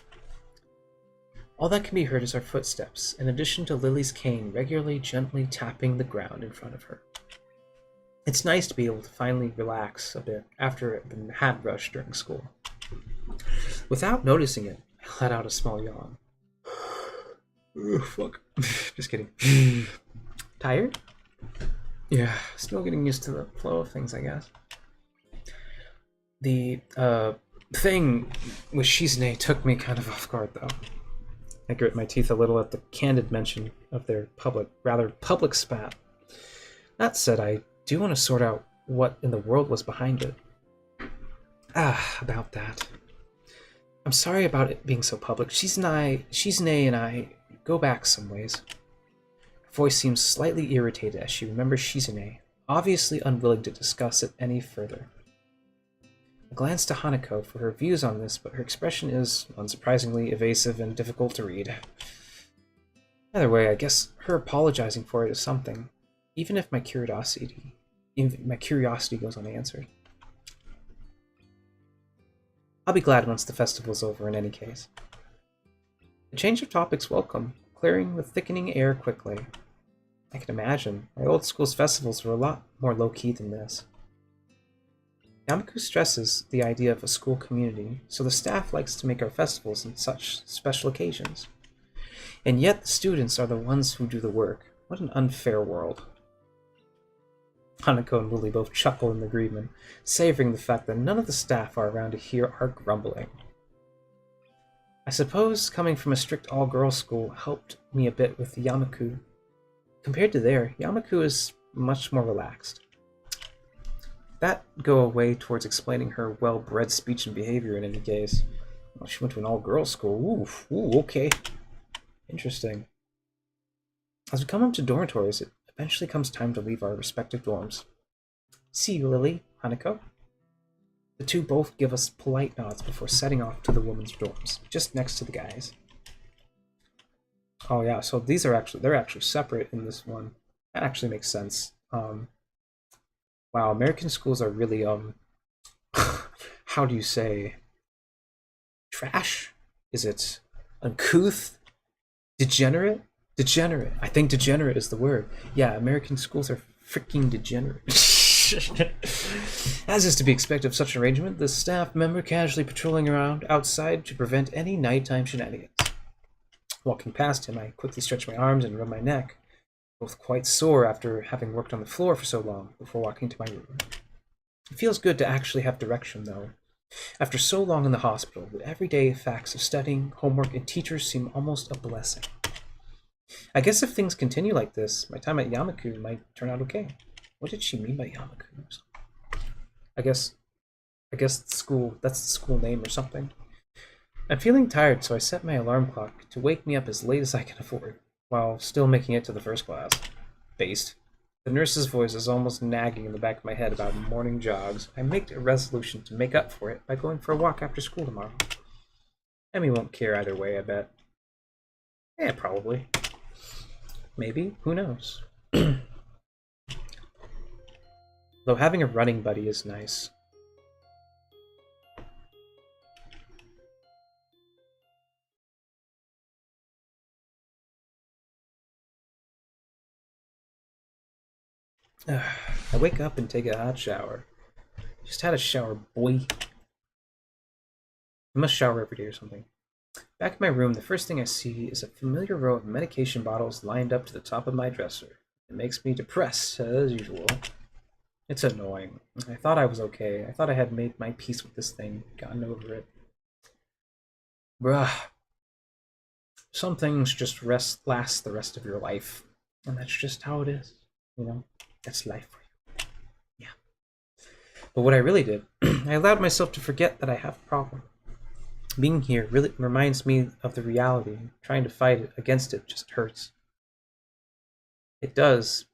All that can be heard is our footsteps, in addition to Lily's cane regularly gently tapping the ground in front of her. It's nice to be able to finally relax a bit after the mad rush during school. Without noticing it, I let out a small yawn. Oh, fuck. Just kidding. Tired? Yeah, still getting used to the flow of things, I guess. The, thing with Shizune took me kind of off guard, though. I grit my teeth a little at the candid mention of their rather public spat. That said, I do want to sort out what in the world was behind it. About that. I'm sorry about it being so public. Shizune and I go back some ways. Her voice seems slightly irritated as she remembers Shizune, obviously unwilling to discuss it any further. I glance to Hanako for her views on this, but her expression is, unsurprisingly, evasive and difficult to read. Either way, I guess her apologizing for it is something, even if my curiosity goes unanswered. I'll be glad once the festival's over in any case. The change of topic's welcome, clearing the thickening air quickly. I can imagine, my old school's festivals were a lot more low-key than this. Yamaku stresses the idea of a school community, so the staff likes to make our festivals in such special occasions. And yet the students are the ones who do the work. What an unfair world. Hanako and Lily both chuckle in agreement, savoring the fact that none of the staff are around to hear our grumbling. I suppose coming from a strict all-girls school helped me a bit with Yamaku. Compared to there, Yamaku is much more relaxed. That go away towards explaining her well-bred speech and behavior in any case. Well, she went to an all-girls school. Ooh, okay. Interesting. As we come up to dormitories, it eventually comes time to leave our respective dorms. See you, Lily, Hanako. The two both give us polite nods before setting off to the women's dorms, just next to the guys. Oh yeah, so they're actually separate in this one. That actually makes sense. Wow, American schools are really, how do you say, trash? Is it uncouth? Degenerate? Degenerate. I think degenerate is the word. Yeah, American schools are freaking degenerate. As is to be expected of such an arrangement, the staff member casually patrolling around outside to prevent any nighttime shenanigans. Walking past him, I quickly stretch my arms and rub my neck, both quite sore after having worked on the floor for so long, before walking to my room. It feels good to actually have direction, though. After so long in the hospital, the everyday facts of studying, homework, and teachers seem almost a blessing. I guess if things continue like this, my time at Yamaku might turn out okay. What did she mean by Yamaku? I guess that's the school name or something. I'm feeling tired, so I set my alarm clock to wake me up as late as I can afford, while still making it to the first class. Based. The nurse's voice is almost nagging in the back of my head about morning jogs. I make a resolution to make up for it by going for a walk after school tomorrow. Emmy won't care either way, I bet. Yeah, probably. Maybe. Who knows? Though having a running buddy is nice. I wake up and take a hot shower. Just had a shower, boy. I must shower every day or something. Back in my room, the first thing I see is a familiar row of medication bottles lined up to the top of my dresser. It makes me depressed, as usual. It's annoying. I thought I was okay. I thought I had made my peace with this thing, gotten over it. Bruh. Some things just last the rest of your life. And that's just how it is. You know? That's life for you. Yeah. But what I really did, I allowed myself to forget that I have a problem. Being here really reminds me of the reality. Trying to fight against it just hurts. It does.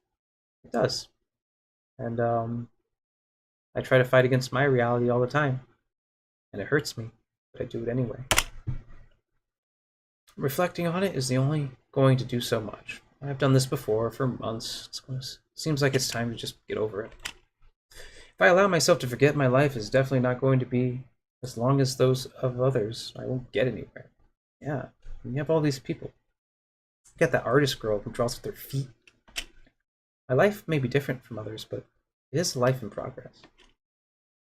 It does. And I try to fight against my reality all the time. And it hurts me, but I do it anyway. Reflecting on it is the only going to do so much. I've done this before for months. Seems like it's time to just get over it. If I allow myself to forget, my life is definitely not going to be as long as those of others. I won't get anywhere. Yeah, and you have all these people. You got that artist girl who draws with her feet. My life may be different from others, but it is a life in progress.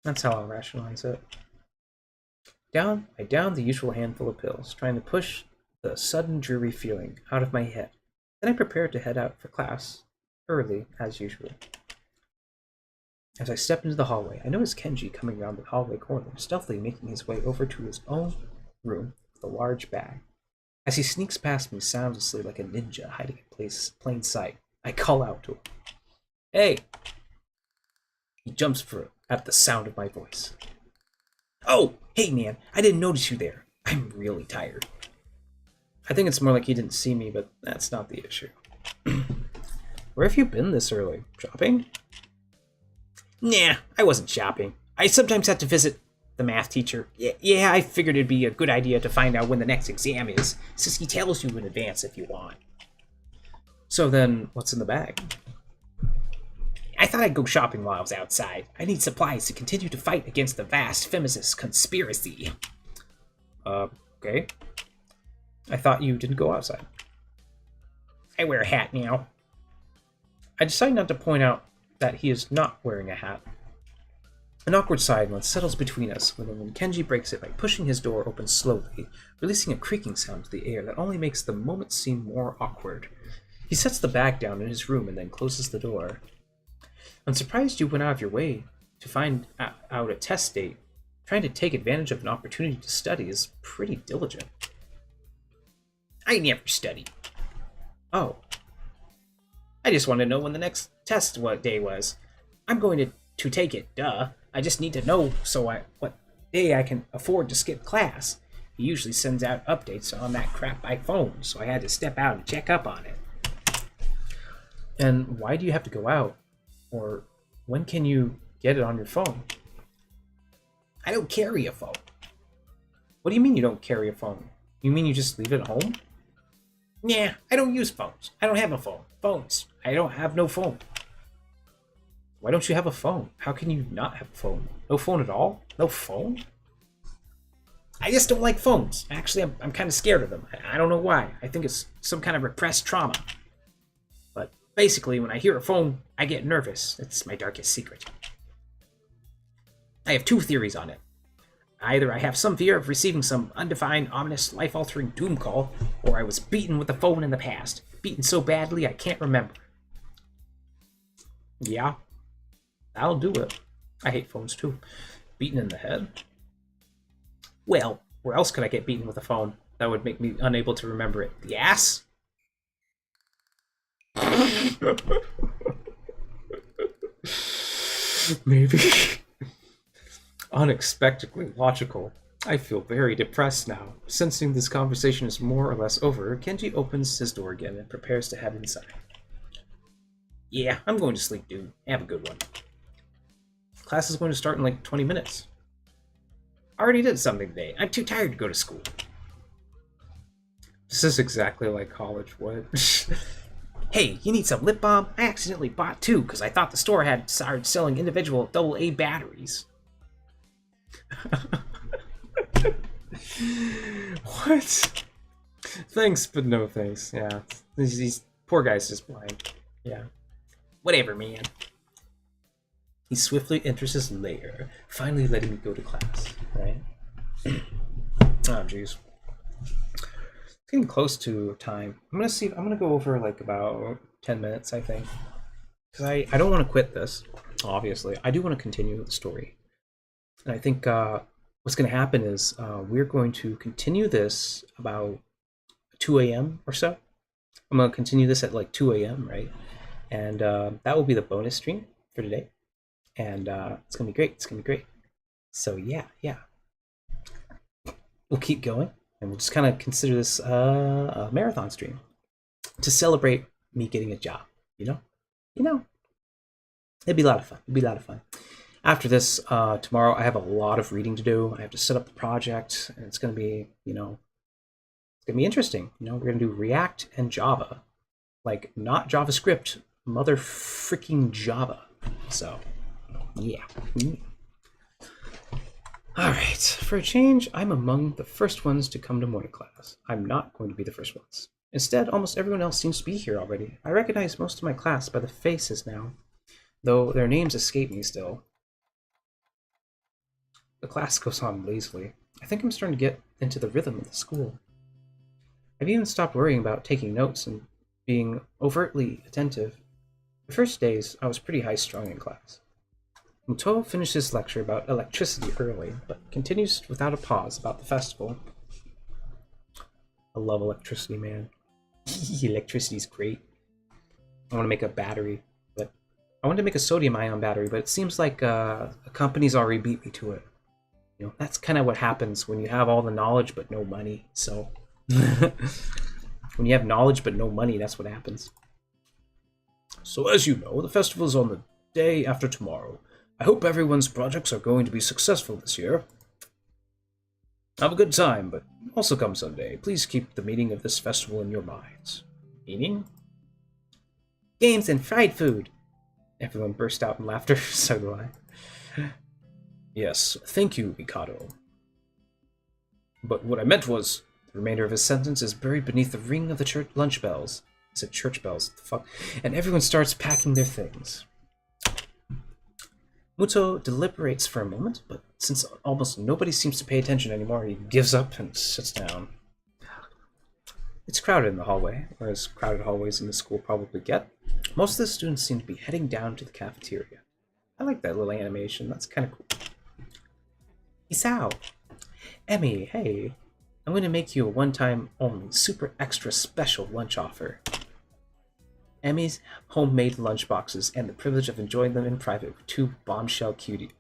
That's how I'll rationalize it. I downed the usual handful of pills, trying to push the sudden dreary feeling out of my head. Then I prepared to head out for class, early as usual. As I stepped into the hallway, I noticed Kenji coming around the hallway corner, stealthily making his way over to his own room with a large bag. As he sneaks past me soundlessly like a ninja hiding in plain sight, I call out to him. Hey! He jumps at the sound of my voice. Oh, hey man, I didn't notice you there. I'm really tired. I think it's more like he didn't see me, but that's not the issue. Where have you been this early? Shopping? Nah, I wasn't shopping. I sometimes have to visit the math teacher. Yeah, I figured it'd be a good idea to find out when the next exam is, since he tells you in advance if you want. So then, what's in the bag? I thought I'd go shopping while I was outside. I need supplies to continue to fight against the vast Phimicist conspiracy. Okay. I thought you didn't go outside. I wear a hat now. I decide not to point out that he is not wearing a hat. An awkward silence settles between us when Kenji breaks it by pushing his door open slowly, releasing a creaking sound to the air that only makes the moment seem more awkward. He sets the bag down in his room and then closes the door. I'm surprised you went out of your way to find out a test date. Trying to take advantage of an opportunity to study is pretty diligent. I never study. Oh. I just want to know when the next test day was. I'm going to take it, duh. I just need to know what day I can afford to skip class. He usually sends out updates on that crap by phone, so I had to step out and check up on it. And why do you have to go out? Or when can you get it on your phone? I don't carry a phone. What do you mean you don't carry a phone? You mean you just leave it at home? Nah, I don't use phones. I don't have a phone. Phones. I don't have no phone. Why don't you have a phone? How can you not have a phone? No phone at all? No phone? I just don't like phones. Actually, I'm kind of scared of them. I don't know why. I think it's some kind of repressed trauma. But basically, when I hear a phone, I get nervous. It's my darkest secret. I have two theories on it. Either I have some fear of receiving some undefined, ominous, life-altering doom call, or I was beaten with a phone in the past. Beaten so badly I can't remember. Yeah, that'll do it. I hate phones too. Beaten in the head? Well, where else could I get beaten with a phone that would make me unable to remember it? The ass? Maybe. Unexpectedly logical. I feel very depressed now. Sensing this conversation is more or less over, Kenji opens his door again and prepares to head inside. Yeah, I'm going to sleep, dude. Have a good one. Class is going to start in like 20 minutes. I already did something today. I'm too tired to go to school. This is exactly like college. What? Hey, you need some lip balm? I accidentally bought two because I thought the store had started selling individual AA batteries. What? Thanks, but no thanks. Yeah, these poor guy's just blind. Yeah. Whatever, man. He swiftly enters his lair, finally letting me go to class. Right? Oh, jeez. It's getting close to time. I'm gonna see. I'm gonna go over like about 10 minutes, I think, because I don't want to quit this. Obviously, I do want to continue the story, and I think what's gonna happen is we're going to continue this about 2 a.m. or so. I'm gonna continue this at like 2 a.m. right, and that will be the bonus stream for today, and it's gonna be great. It's gonna be great. So yeah, we'll keep going, and we'll just kind of consider this a marathon stream to celebrate me getting a job. You know, it'd be a lot of fun. It'd be a lot of fun. After this, tomorrow I have a lot of reading to do. I have to set up the project, and it's gonna be, it's gonna be interesting. We're gonna do React and Java, like not JavaScript, mother freaking Java. So, yeah. All right, for a change, I'm among the first ones to come to morning class. I'm not going to be the first ones. Instead, almost everyone else seems to be here already. I recognize most of my class by the faces now, though their names escape me still. The class goes on lazily. I think I'm starting to get into the rhythm of the school. I've even stopped worrying about taking notes and being overtly attentive. The first days, I was pretty high-strung in class. Muto finished his lecture about electricity early, but continues without a pause about the festival. I love electricity, man. Electricity's great. I want to make a battery, but I wanted to make a sodium-ion battery, but it seems like a company's already beat me to it. That's kind of what happens when you have all the knowledge but no money. So, when you have knowledge but no money, that's what happens. So, as you know, the festival is on the day after tomorrow. I hope everyone's projects are going to be successful this year. Have a good time, but also come someday. Please keep the meaning of this festival in your minds. Meaning? Games and fried food! Everyone burst out in laughter. So do I. Yes, thank you, Mikado. But what I meant was, the remainder of his sentence is buried beneath the ring of the church lunch bells. I said church bells, what the fuck? And everyone starts packing their things. Muto deliberates for a moment, but since almost nobody seems to pay attention anymore, he gives up and sits down. It's crowded in the hallway, or as crowded hallways in the school probably get. Most of the students seem to be heading down to the cafeteria. I like that little animation, that's kind of cool. Isao! Emmy, hey, I'm going to make you a one-time only, super extra special lunch offer. Emmy's homemade lunchboxes and the privilege of enjoying them in private with two bombshell cuties.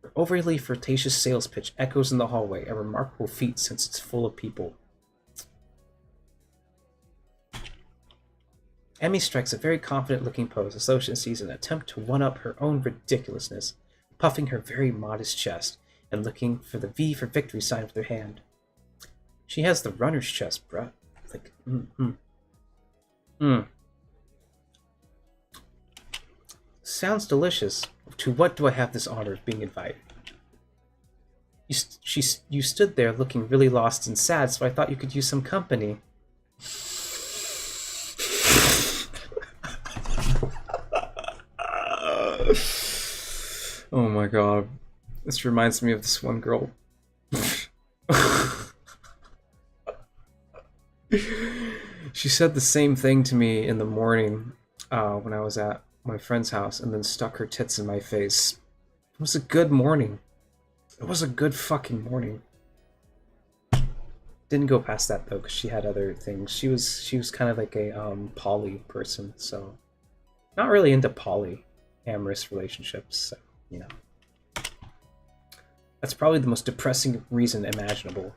Her overly flirtatious sales pitch echoes in the hallway, a remarkable feat since it's full of people. Emmy strikes a very confident-looking pose as though she sees an attempt to one-up her own ridiculousness, puffing her very modest chest and looking for the V for victory sign with her hand. She has the runner's chest, bruh. Like, Sounds delicious. To what do I have this honor of being invited? You stood there looking really lost and sad, so I thought you could use some company. Oh my god. This reminds me of this one girl. She said the same thing to me in the morning when I was at my friend's house and then stuck her tits in my face. It was a good morning. It was a good fucking morning. Didn't go past that though because she had other things. She was kind of like a poly person, so not really into polyamorous relationships, so that's probably the most depressing reason imaginable.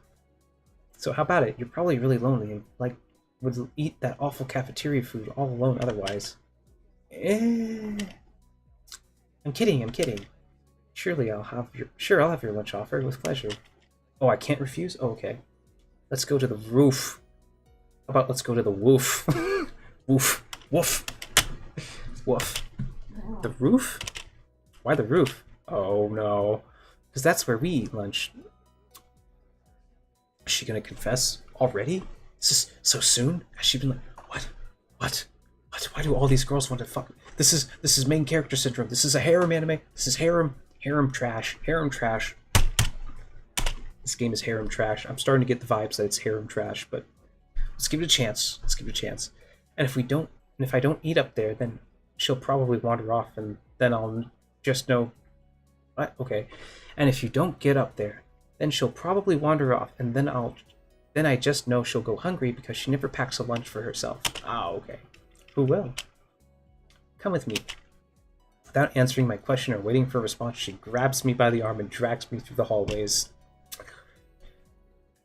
So how about it? You're probably really lonely and would eat that awful cafeteria food all alone otherwise. I'm kidding. Surely I'll have your lunch offer with pleasure. Oh, I can't refuse? Oh, okay. Let's go to the roof. How about let's go to the woof? Woof. Woof. Woof. The roof? Why the roof? Oh no. Because that's where we eat lunch. Is she gonna confess already? Is this so soon? Has she been like, what? Why do all these girls want to fuck? This is main character syndrome. This is a harem anime. This is harem Harem trash. Harem trash. This game is harem trash. I'm starting to get the vibes that it's harem trash, but let's give it a chance. Let's give it a chance. And if I don't eat up there, then she'll probably wander off, and then I'll just know. What? Okay. And if you don't get up there, then she'll probably wander off, and then I just know she'll go hungry because she never packs a lunch for herself. Ah, okay. Who will? Come with me. Without answering my question or waiting for a response, she grabs me by the arm and drags me through the hallways.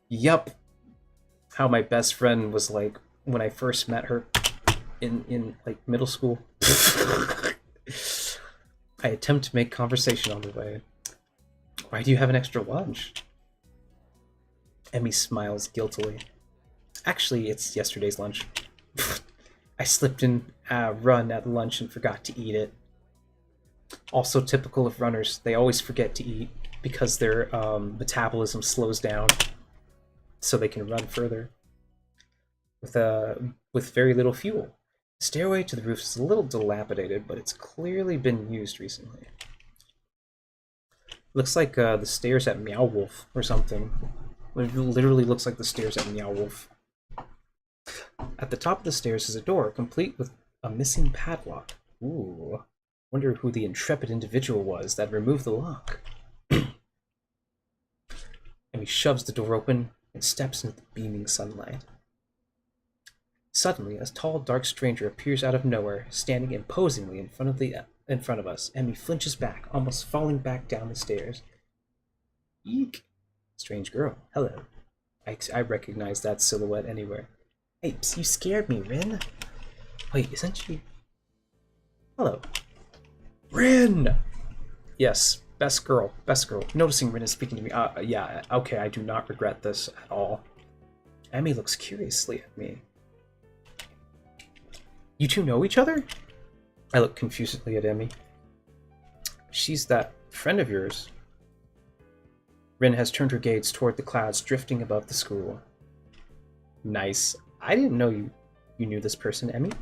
Yup. How my best friend was like when I first met her in like middle school. I attempt to make conversation on the way. Why do you have an extra lunch? Emmy smiles guiltily. Actually, it's yesterday's lunch. I slipped in a run at lunch and forgot to eat it. Also typical of runners, they always forget to eat because their metabolism slows down so they can run further. With very little fuel. The stairway to the roof is a little dilapidated, but it's clearly been used recently. Looks like the stairs at Meow Wolf or something. It literally looks like the stairs at Meow Wolf. At the top of the stairs is a door, complete with a missing padlock. Ooh. Wonder who the intrepid individual was that removed the lock. And he shoves the door open and steps into the beaming sunlight. Suddenly, a tall, dark stranger appears out of nowhere, standing imposingly in front of us. Emmy flinches back, almost falling back down the stairs. Eek! Strange girl. Hello. I recognize that silhouette anywhere. Hey, you scared me, Rin. Wait, isn't she? Hello. Rin! Yes, best girl. Noticing Rin is speaking to me. Yeah, okay, I do not regret this at all. Emmy looks curiously at me. You two know each other? I look confusedly at Emmy. She's that friend of yours. Rin has turned her gaze toward the clouds drifting above the school. Nice. I didn't know you knew this person, Emmy.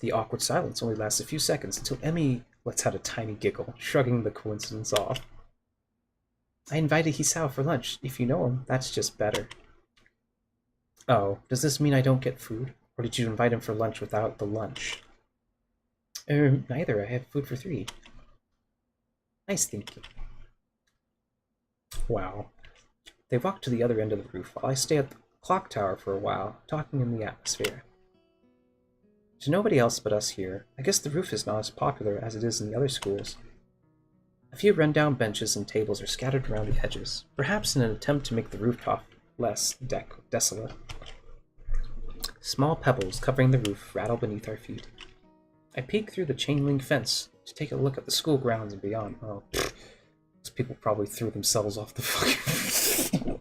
The awkward silence only lasts a few seconds until Emmy lets out a tiny giggle, shrugging the coincidence off. I invited Hisao for lunch. If you know him, that's just better. Oh, does this mean I don't get food? Or did you invite him for lunch without the lunch? Neither. I have food for 3. Nice thinking. Wow. They walk to the other end of the roof while I stay at the clock tower for a while, talking in the atmosphere. There's nobody else but us here. I guess the roof is not as popular as it is in the other schools. A few rundown benches and tables are scattered around the edges, perhaps in an attempt to make the rooftop less desolate. Small pebbles covering the roof rattle beneath our feet. I peek through the chain-link fence to take a look at the school grounds and beyond. Oh, those people probably threw themselves off the fucking...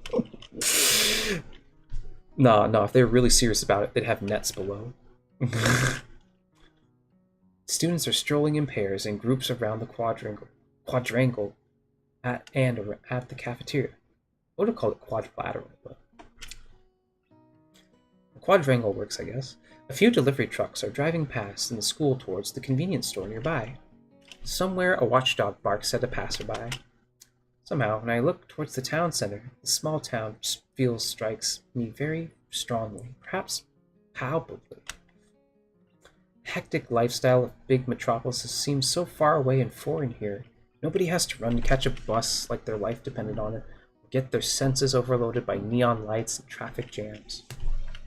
No, if they were really serious about it, they'd have nets below. Students are strolling in pairs and groups around the quadrangle at the cafeteria. I would have called it quadrilateral, but... The quadrangle works, I guess. A few delivery trucks are driving past in the school towards the convenience store nearby. Somewhere a watchdog barks at a passerby. Somehow, when I look towards the town center, the small town feel strikes me very strongly, perhaps palpably. The hectic lifestyle of big metropolises seems so far away and foreign here. Nobody has to run to catch a bus like their life depended on it, or get their senses overloaded by neon lights and traffic jams.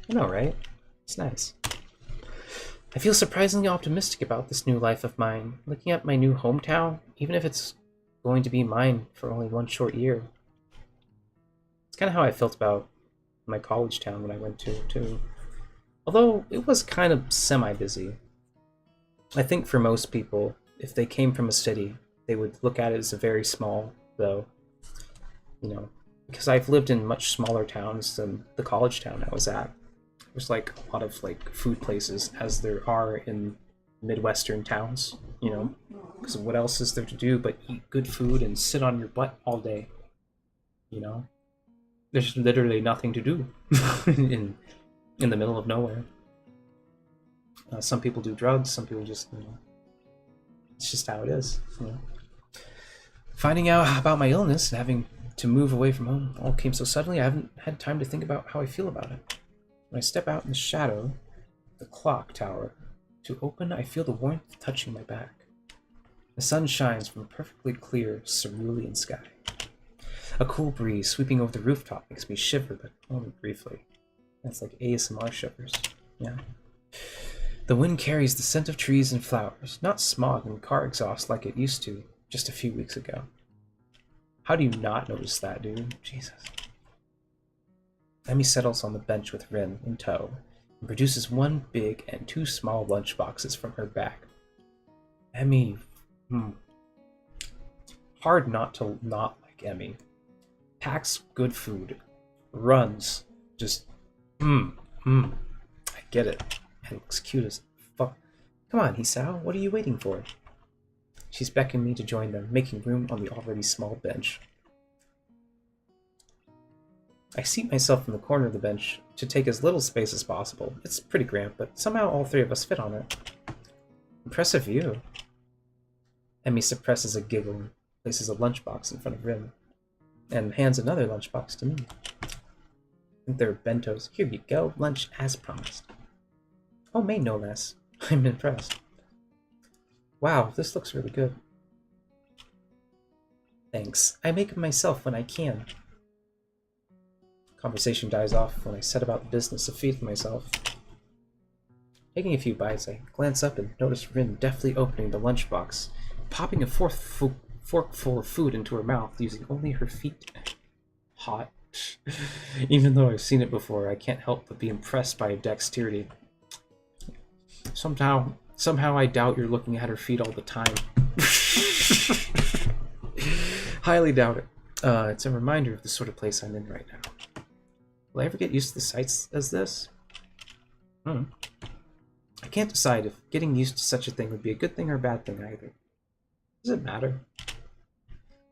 I know, right? It's nice. I feel surprisingly optimistic about this new life of mine. Looking at my new hometown, even if it's going to be mine for only one short year. It's kind of how I felt about my college town when I went to, too. Although, it was kind of semi-busy. I think for most people, if they came from a city, they would look at it as a very small, though. You know, because I've lived in much smaller towns than the college town I was at. There's like a lot of like food places as there are in Midwestern towns, you know, because what else is there to do but eat good food and sit on your butt all day, you know? There's literally nothing to do in the middle of nowhere. Some people do drugs, some people just, you know, it's just how it is, you know? Finding out about my illness and having to move away from home all came so suddenly I haven't had time to think about how I feel about it. When I step out in the shadow of the clock tower to open, I feel the warmth touching my back. The sun shines from a perfectly clear, cerulean sky. A cool breeze sweeping over the rooftop makes me shiver, but only briefly. That's like ASMR shivers. Yeah. The wind carries the scent of trees and flowers, not smog and car exhaust like it used to just a few weeks ago. How do you not notice that, dude? Jesus. Emmy settles on the bench with Rin in tow and produces one big and two small lunch boxes from her bag. Emmy, hard not to not like Emmy. Packs good food, runs, just, I get it, and looks cute as fuck. Come on, Hisao, what are you waiting for? She's beckoning me to join them, making room on the already small bench. I seat myself in the corner of the bench to take as little space as possible. It's pretty cramped, but somehow all three of us fit on it. Impressive view. Emmy suppresses a giggle and places a lunchbox in front of Rin, and hands another lunchbox to me. I think they're bentos. Here you go, lunch as promised. Homemade, no less. I'm impressed. Wow, this looks really good. Thanks. I make it myself when I can. Conversation dies off when I set about the business of feeding myself. Taking a few bites, I glance up and notice Rin deftly opening the lunchbox, popping a forkful of food into her mouth using only her feet. Hot. Even though I've seen it before, I can't help but be impressed by her dexterity. Somehow I doubt you're looking at her feet all the time. Highly doubt it. It's a reminder of the sort of place I'm in right now. Will I ever get used to the sights as this? I can't decide if getting used to such a thing would be a good thing or a bad thing either. Does it matter?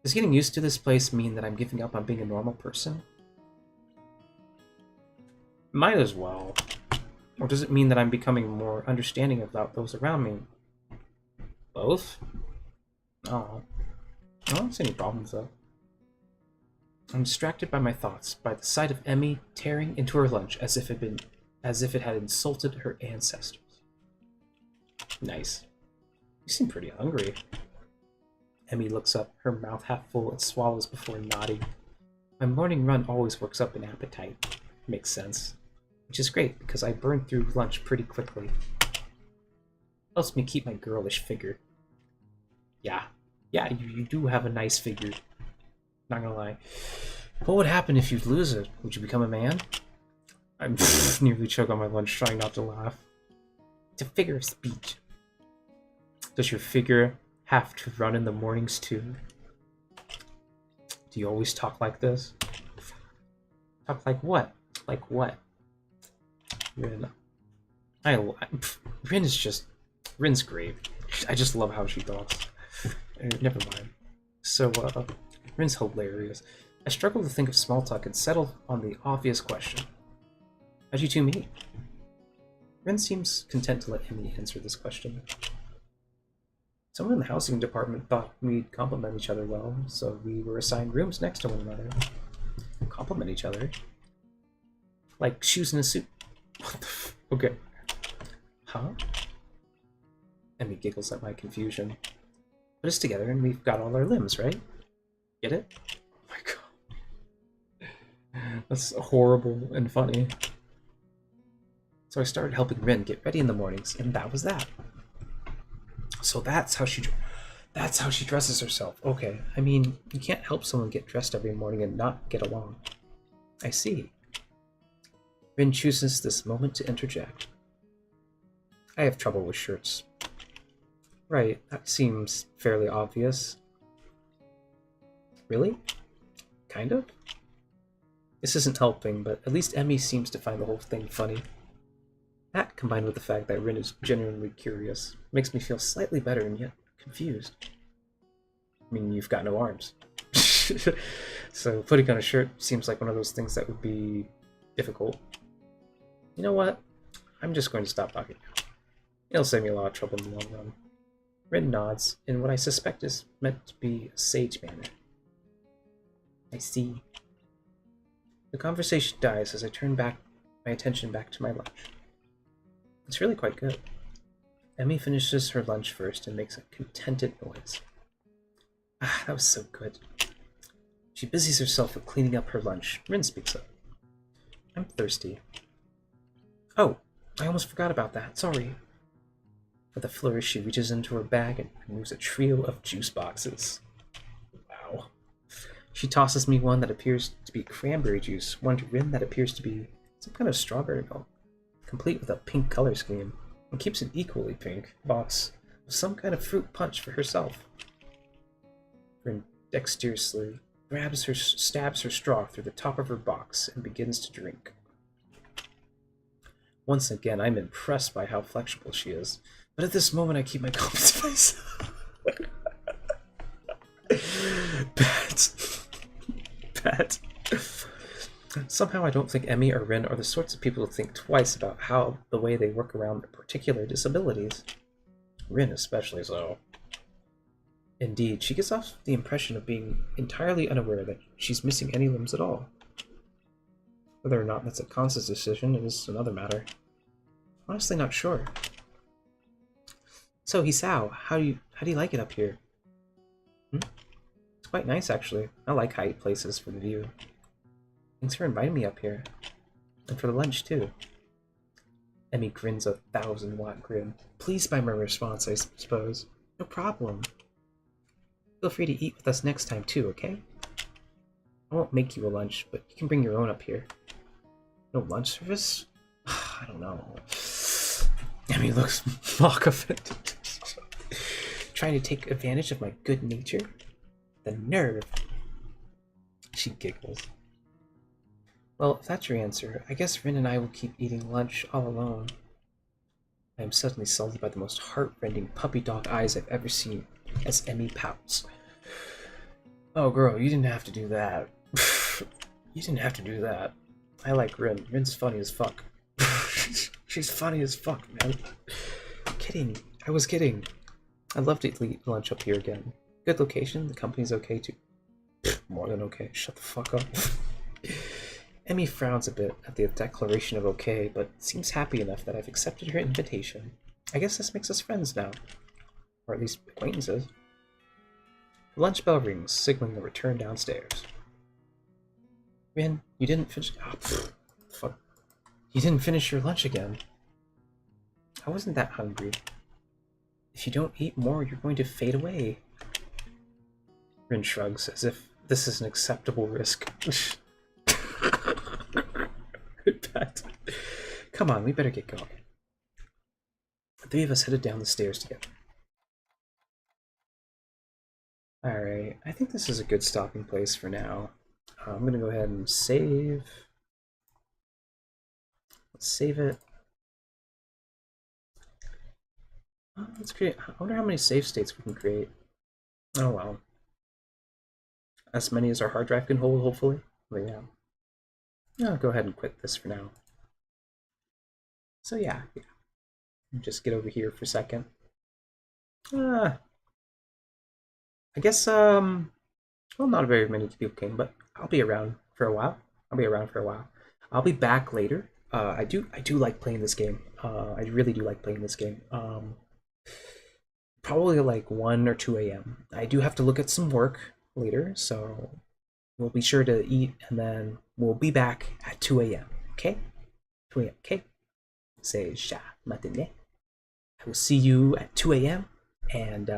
Does getting used to this place mean that I'm giving up on being a normal person? Might as well. Or does it mean that I'm becoming more understanding about those around me? Both? Oh. I don't see any problems though. I'm distracted by my thoughts, by the sight of Emmy tearing into her lunch as if it had insulted her ancestors. Nice. You seem pretty hungry. Emmy looks up, her mouth half full, and swallows before nodding. My morning run always works up an appetite. Makes sense. Which is great, because I burn through lunch pretty quickly. Helps me keep my girlish figure. Yeah, you do have a nice figure. Not gonna lie. What would happen if you'd lose it? Would you become a man? I'm nearly choke on my lunch, trying not to laugh. It's a figure of speech. Does your figure have to run in the mornings too? Do you always talk like this? Talk like what? Like what? Rin. Rin is just... Rin's great. I just love how she talks. Never mind. So, Rin's hilarious. I struggle to think of small talk and settle on the obvious question. How'd you two meet? Rin seems content to let Emmy answer this question. Someone in the housing department thought we'd complement each other well, so we were assigned rooms next to one another. Complement each other? Like shoes in a suit? What the f... Okay. Huh? Emmy giggles at my confusion. Put us together and we've got all our limbs, right? Get it? Oh my god. That's horrible and funny. So I started helping Rin get ready in the mornings, and that was that. So that's how she dresses herself. Okay, I mean, you can't help someone get dressed every morning and not get along. I see. Rin chooses this moment to interject. I have trouble with shirts. Right, that seems fairly obvious. Really? Kind of? This isn't helping, but at least Emmy seems to find the whole thing funny. That, combined with the fact that Rin is genuinely curious, makes me feel slightly better and yet confused. I mean, you've got no arms. So putting on a shirt seems like one of those things that would be difficult. You know what? I'm just going to stop talking now. It'll save me a lot of trouble in the long run. Rin nods in what I suspect is meant to be a sage manner. I see. The conversation dies as I turn my attention back to my lunch. It's really quite good. Emmy finishes her lunch first and makes a contented noise. Ah, that was so good. She busies herself with cleaning up her lunch. Rin speaks up. I'm thirsty. Oh, I almost forgot about that. Sorry. With a flourish, she reaches into her bag and removes a trio of juice boxes. Wow. She tosses me one that appears to be cranberry juice, one to Rin that appears to be some kind of strawberry milk, complete with a pink color scheme, and keeps an equally pink box with some kind of fruit punch for herself. Rin dexterously stabs her straw through the top of her box and begins to drink. Once again, I'm impressed by how flexible she is, but at this moment I keep my comments to myself. Bad. Somehow I don't think Emmy or Rin are the sorts of people who think twice about the way they work around particular disabilities. Rin especially so. Indeed, she gives off the impression of being entirely unaware that she's missing any limbs at all. Whether or not that's a conscious decision is another matter. Honestly not sure. So, Hisao, how do you like it up here? It's quite nice, actually. I like high places for the view. Thanks for inviting me up here. And for the lunch, too. Emmy grins a 1,000-watt grin. Pleased by my response, I suppose. No problem. Feel free to eat with us next time, too, okay? I won't make you a lunch, but you can bring your own up here. No lunch service? I don't know. Emmy looks mock offended. Trying to take advantage of my good nature? The nerve! She giggles. Well, if that's your answer, I guess Rin and I will keep eating lunch all alone. I am suddenly sullied by the most heart-rending puppy dog eyes I've ever seen, as Emmy pouts. Oh girl, you didn't have to do that. You didn't have to do that. I like Rin. Rin's funny as fuck. She's funny as fuck, man. Kidding. I was kidding. I'd love to eat lunch up here again. Good location, the company's okay too. More than okay. Shut the fuck up. Emmy frowns a bit at the declaration of okay, but seems happy enough that I've accepted her invitation. I guess this makes us friends now. Or at least acquaintances. The lunch bell rings, signaling the return downstairs. Rin, you didn't finish... Oh, fuck. You didn't finish your lunch again. I wasn't that hungry. If you don't eat more, you're going to fade away. Rin shrugs, as if this is an acceptable risk. Bad. Come on, we better get going. The three of us headed down the stairs together. Alright, I think this is a good stopping place for now. I'm gonna go ahead and save. Let's save it. Let's create. I wonder how many save states we can create. Oh well. As many as our hard drive can hold, hopefully. But yeah. I'll go ahead and quit this for now. So yeah. Just get over here for a second. I guess well, not very many people came, but I'll be around for a while. I'll be back later. I do like playing this game. I really do like playing this game. Probably like 1 or 2 a.m. I do have to look at some work later, so we'll be sure to eat, and then we'll be back at 2 a.m. Okay? 2 a.m. Okay? Say sha matine. I will see you at 2 a.m. and